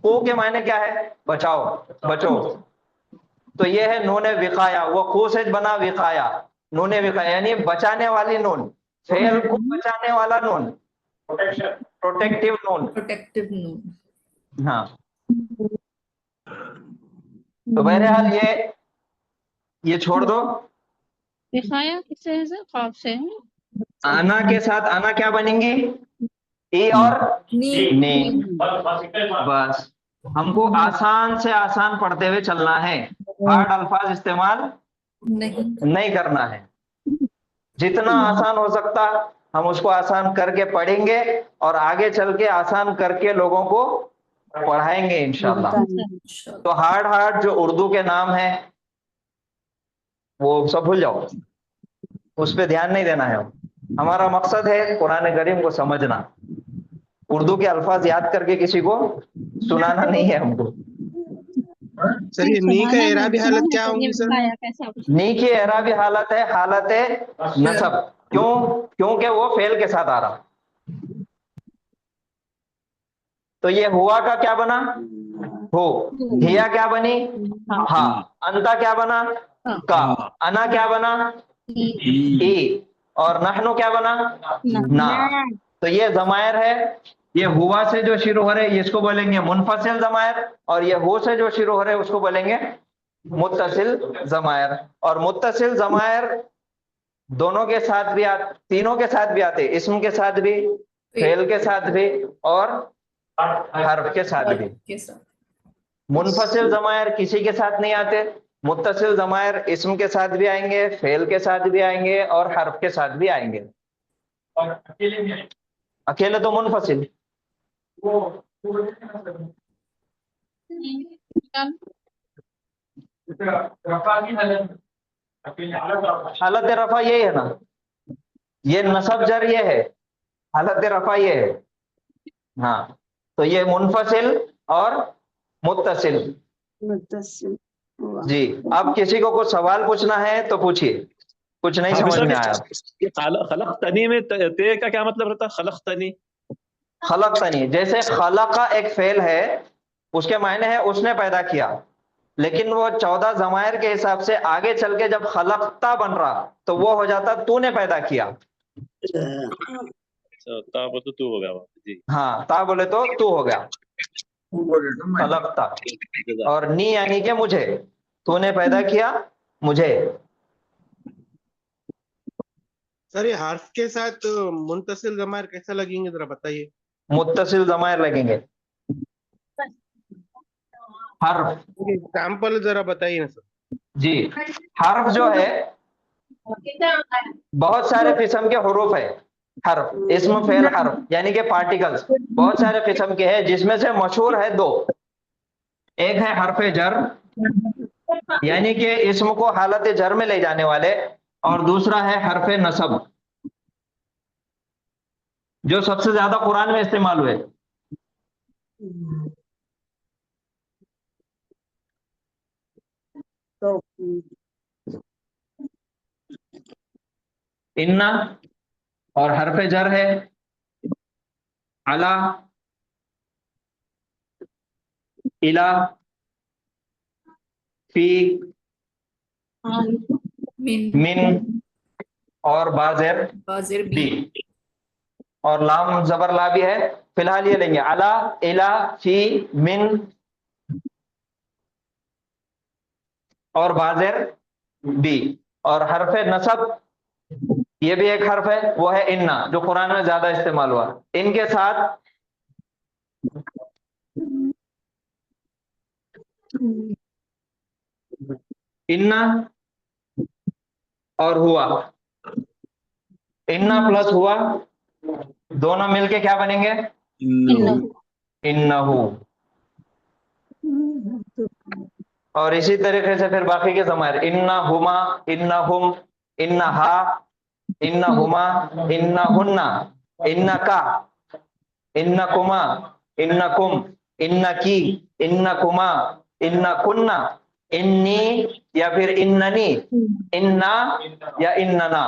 कू के मायने क्या है? बचाओ, बचो। तो ये है नून विकाया। वो कू से बना विकाया, नून विकाया यानी बचाने वाली नून, फेल को बचाने वाला नून, प्रोटेक्टिव नून। हाँ, तो बहरहाल ये छोड़ दो। विकाया किससे है सर? खौफ से है। आना के साथ आना क्या बनेंगी? ए और नी। बस हमको आसान से आसान पढ़ते हुए चलना है, हार्ड अल्फाज इस्तेमाल नहीं करना है। जितना आसान हो सकता हम उसको आसान करके पढ़ेंगे, और आगे चल के आसान करके लोगों को पढ़ाएंगे इंशाल्लाह। तो हार्ड जो उर्दू के नाम है वो सब भूल जाओ, उस पर ध्यान नहीं देना है। हमारा मकसद है कुरान करीम को समझना। उर्दू के अल्फाज याद करके किसी को सुनाना नहीं है हमको। सर ये नी का एराबी हालत क्या होगी सर? नी की एराबी हालत है हालत नसब। क्यों? क्योंकि वो फेल के साथ आ रहा। तो ये हुआ का क्या बना? हो। हिया क्या बनी? हा। अंता क्या बना? का। अना क्या बना? ई। और नहनु क्या बना? ना। तो ये जमायर है। ये हुआ से जो शुरू हो रहे हैं इसको बोलेंगे मुनफसिल जमायर, और ये हो से जो शुरू हो रहे हैं उसको बोलेंगे मुत्तसिल जमायर। और मुत्तसिल जमायर दोनों के साथ भी तीनों के साथ भी आते, इस्म के साथ भी, फेल के साथ भी और हर्फ के साथ भी। मुनफसिल जमायर किसी के साथ नहीं आते, मुत्तसिल जमायर इस्म के साथ भी आएंगे, फेल के साथ भी आएंगे और हर्फ के साथ भी आएंगे। और अकेले तो मुनफसिल। हालत रफा यही है ना, ये नसब जर ये है, हालत रफा ये है। हाँ, तो ये मुनफसिल और मुत्तसिल। जी, अब किसी को कुछ सवाल पूछना है तो पूछिए, कुछ नहीं समझ में आया। खलक़तनी में ते का क्या मतलब रहता है? खलक़तनी, खलक़तनी जैसे खलक़ा एक फेल है, उसके मायने है उसने पैदा किया, लेकिन वो 14 जमायर के हिसाब से आगे चल के जब खलक़ता बन रहा तो वो हो जाता तूने पैदा किया। ता बोले तो तू हो गया जी। हाँ, ता बोले तो तू हो गया, खलक़ता। और नी यानी कि मुझे, तूने पैदा किया मुझे। सर ये हर्फ के साथ मुंतसिल जमायर कैसा लगेंगे जरा बताइए। मुत्तसिल जमायर लगेंगे। हर्फ एग्जाम्पल जरा बताइए ना सर। जी, हर्फ जो है बहुत सारे किस्म के हुरूफ है। हर्फ इस्म फेल हर्फ यानी कि पार्टिकल्स बहुत सारे किस्म के हैं, जिसमें से मशहूर है दो। एक है हर्फ जर यानी कि इस्म को हालत जर में ले जाने वाले, और दूसरा है हर्फ नसब जो सबसे ज्यादा कुरान में इस्तेमाल हुए। इन्ना और हर्फ जर है अला, इला, फी, मिन और बाज़िर बी, और लाम जबर ला भी है। फिलहाल ये लेंगे अला, इला, फी, मिन और बाज़िर बी। और हर्फ नसब ये भी एक हर्फ है, वो है इन्ना जो कुरान में ज्यादा इस्तेमाल हुआ। इनके साथ इन्ना और हुआ, इन्ना प्लस हुआ दोनों मिलके क्या बनेंगे? इन्नहु। और इसी तरीके से फिर बाकी के जमायर इन्ना हुमा, इन्ना हुम, इन्ना हा, इन्ना हुमा, इन्ना हुन्ना, इन्ना का, इन्ना कुमा, इन्ना कुम, इन्ना की, इन्ना कुमा, इन्ना कुन्ना, इन्नी या फिर इन्ननी, इन्ना या इन्नना।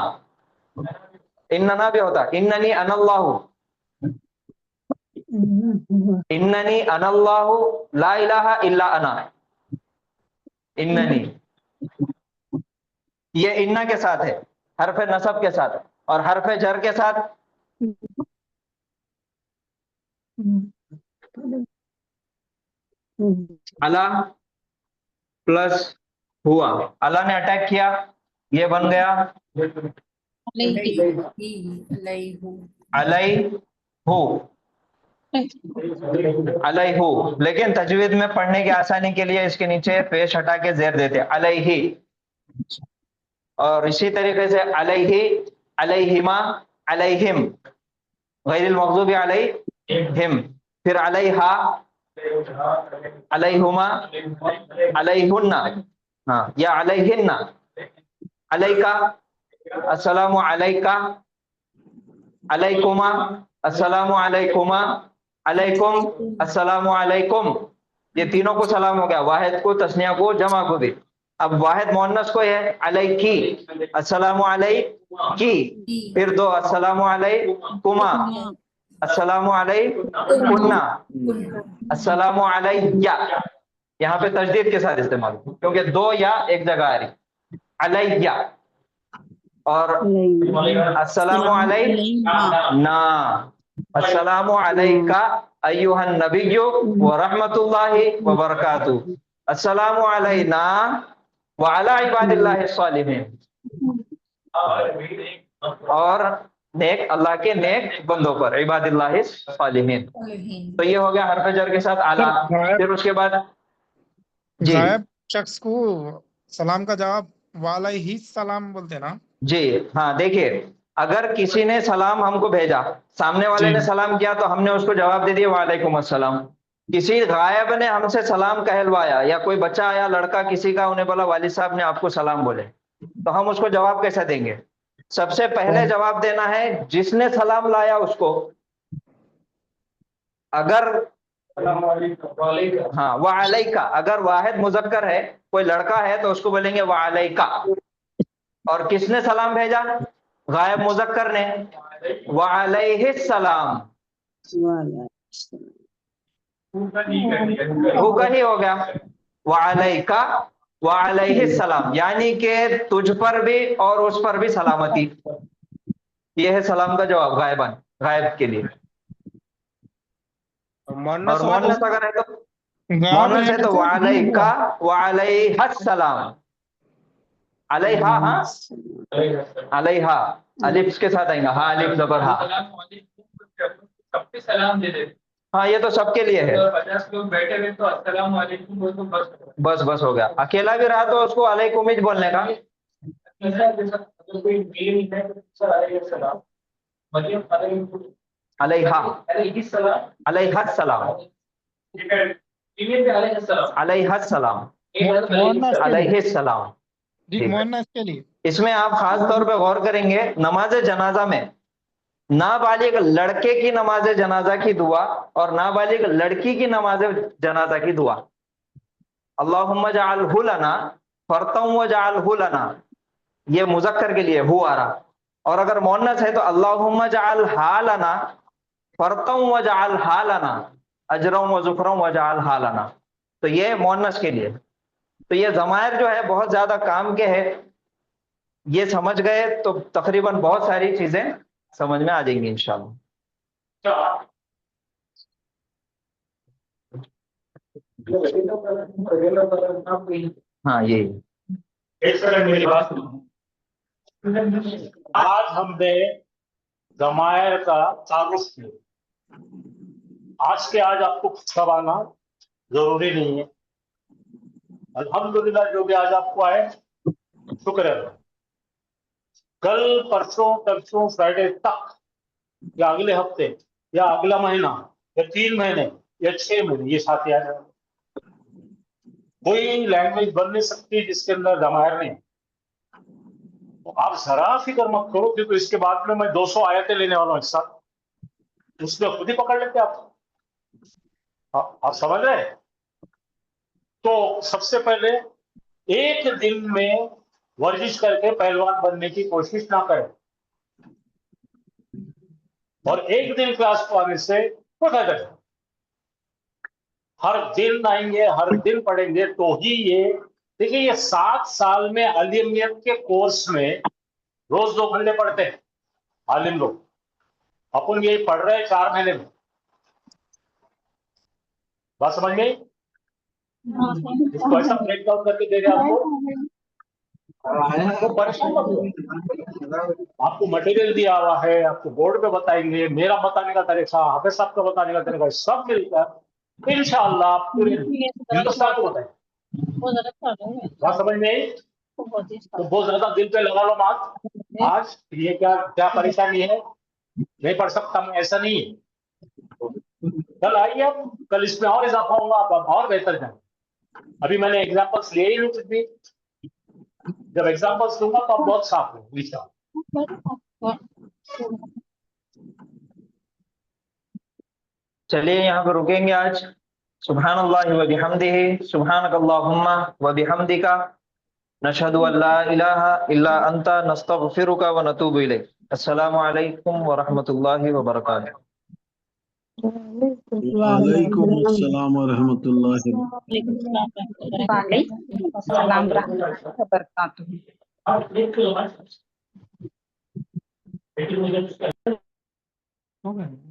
इन्नना भी होता, इन्ननी अनल्लाहु, इन्ननी अनल्लाहु ला इलाहा इल्ला अना, इन्ननी। ये इन्ना के साथ है, हर्फ नसब के साथ, और हर्फ जर के साथ अला प्लस हुआ। अला ने अटैक किया, ये बन गया अलैहु। लेकिन तजवीद में पढ़ने की आसानी के लिए इसके नीचे पेश हटा के जेर देते अलैहि। और इसी तरीके से अलैहि, अलैहिमा, अलैहिम, गैरिल मग़ज़ूबि अलैहिम, फिर अलैहा, अलैहुमा, अलैहुन्ना, हाँ, या अलैहिन्ना, अलैका, अस्सलामु अलैका, अलैकुमा, अस्सलामु अलैकुमा, अलैकुम, अस्सलामु अलैकुम। ये तीनों को सलाम हो गया, वाहिद को, तस्निया को, जमा को भी। अब वाहिद मोहन्नस को है अलैकी, अस्सलामु अलैकी, फिर दो अस्सलामु अलैकुमा, अस्सलामु अलैकुन्ना, अस्सलामु अलैया। यहाँ पे तजदीद के साथ इस्तेमाल, क्योंकि दो या एक जगह आ रही, अलैया। और अस्सलामु अलैना, अस्सलामु अलैका अय्युहन नबिय्यु व रहमतुल्लाहि व बरकातुहू, अस्सलामु अलैना व अला इबादिल्लाहि सालिहीन। और नेक, अल्लाह के नेक बंदों पर, इबादिल्लाहि सालिहीन। तो ये हो गया हरफ जर के साथ आला। फिर उसके बाद जी, गायब शख्स को सलाम का जवाब वालैहि सलाम बोलते हैं ना? जी हाँ, देखिए अगर किसी ने सलाम हमको भेजा, सामने वाले ने सलाम किया तो हमने उसको जवाब दे दिया वालेकुम अस्सलाम। किसी गायब ने हमसे सलाम कहलवाया, या कोई बच्चा आया लड़का किसी का, उन्हें बोला वालिद साहब ने आपको सलाम बोले, तो हम उसको जवाब कैसे देंगे? सबसे पहले जवाब देना है जिसने सलाम लाया उसको। अगर हाँ वालैका, अगर वाहिद मुजक्कर है, कोई लड़का है, तो उसको बोलेंगे वालैका। और किसने सलाम भेजा? गायब मुजक्कर ने, वालैहिस सलाम। वो कहीं हो गया वालैका वालैहिस सलाम, यानी कि तुझ पर भी और उस पर भी सलामती। यह है सलाम का जवाब गायबन, गायब के लिए। और मोहन्नस अगर है तो, मोहन्नस है तो वालैका वालैहिस सलाम, अलैहा, हाँ अलैहा, अलिफ के साथ आएगा, हाँ अलिफ जबर हा। सबके सलाम दे दे। हाँ ये तो सबके लिए है। 50 लोग बैठे हुए तो अस्सलाम वालेकुम बोल तो बस बस हो गया। अकेला भी रहा तो उसको अलैकुम ही बोलने का। अलैहा, अलैहा सलाम, अलैहा सलाम, अलैहि सलाम। जी, मोहन्नस के लिए इसमें आप खास तौर पे गौर करेंगे, नमाज जनाजा में नाबालिग लड़के की नमाज जनाजा की दुआ और नाबालिग लड़की की नमाज जनाजा की दुआ, अल्लाहुम्मा जअलहु लना फरतम व जअलहु लना, ये मुजक्कर के लिए हु आ रहा। और अगर मोहन्नस है तो अल्लाहुम्मा जअल हालना फरतम व जअल हालना अजरम व ज़ुफरम व जअल हालना। तो ये मोहन्नस के लिए। तो ये ज़मायर जो है बहुत ज्यादा काम के है, ये समझ गए तो तकरीबन बहुत सारी चीजें समझ में आ जाएंगी इंशाल्लाह। हाँ ये एक सेकंड मेरी बात सुनो। आज हमने ज़मायर का तारुफ किया। आज के आज आपको सब आना जरूरी नहीं है। अल्हम्दुलिल्लाह जो भी आज आपको आए शुक्र है। कल परसों तरसों फ्राइडे तक या अगले हफ्ते या अगला महीना या 3 महीने या 6 महीने ये साथ आ जाए। कोई लैंग्वेज बन नहीं सकती जिसके अंदर ज़मायर नहीं। तो आप जरा फिक्र मत करो, क्योंकि इसके बाद में मैं 200 आयतें लेने वाला हूँ एक साथ, उसमें खुद ही पकड़ लेते आप समझ रहे हैं? तो सबसे पहले एक दिन में वर्जिश करके पहलवान बनने की कोशिश ना करें, और एक दिन क्लास को आने से पता चले। हर दिन आएंगे, हर दिन पढ़ेंगे तो ही ये देखिए, ये 7 साल में आलिमियत के कोर्स में रोज 2 घंटे पढ़ते हैं आलिम लोग। अपन ये पढ़ रहे हैं 4 महीने में। बात समझ गई? इसको ऐसा ब्रेक डाउन करके दे रहे आपको परेशान मत हो। आपको मटेरियल दिया हुआ है, आपको बोर्ड पे बताएंगे, मेरा बताने का तरीका, हाफिज साहब का बताने का तरीका, सब मिलकर इंशाअल्लाह पूरे हिंदुस्तान को बताएंगे। बात समझ में आई? तो बहुत ज्यादा दिल पे लगा लो बात। आज ये क्या क्या परेशानी है, नहीं पढ़ सकता मैं, ऐसा नहीं है। कल आइए आप, कल इसमें और इजाफा होगा, आप और बेहतर जाए। अभी मैंने एग्जाम्पल्स लिए ही नहीं कुछ भी। जब एग्जाम्पल्स दूंगा तो आप बहुत साफ हो इंशाअल्लाह। चलिए यहाँ पर रुकेंगे आज। सुब्हानल्लाहि व बिहम्दिही, सुब्हानकल्लाहुम्मा व बिहम्दिका, नशहदु अन ला इलाहा इल्ला अंता, नस्तगफिरुका व नतूबु इलैक। अस्सलामु अलैकुम व रहमतुल्लाहि व बरकातुहू। वालेकुम अस्सलाम व रहमतुल्लाहि हो गया।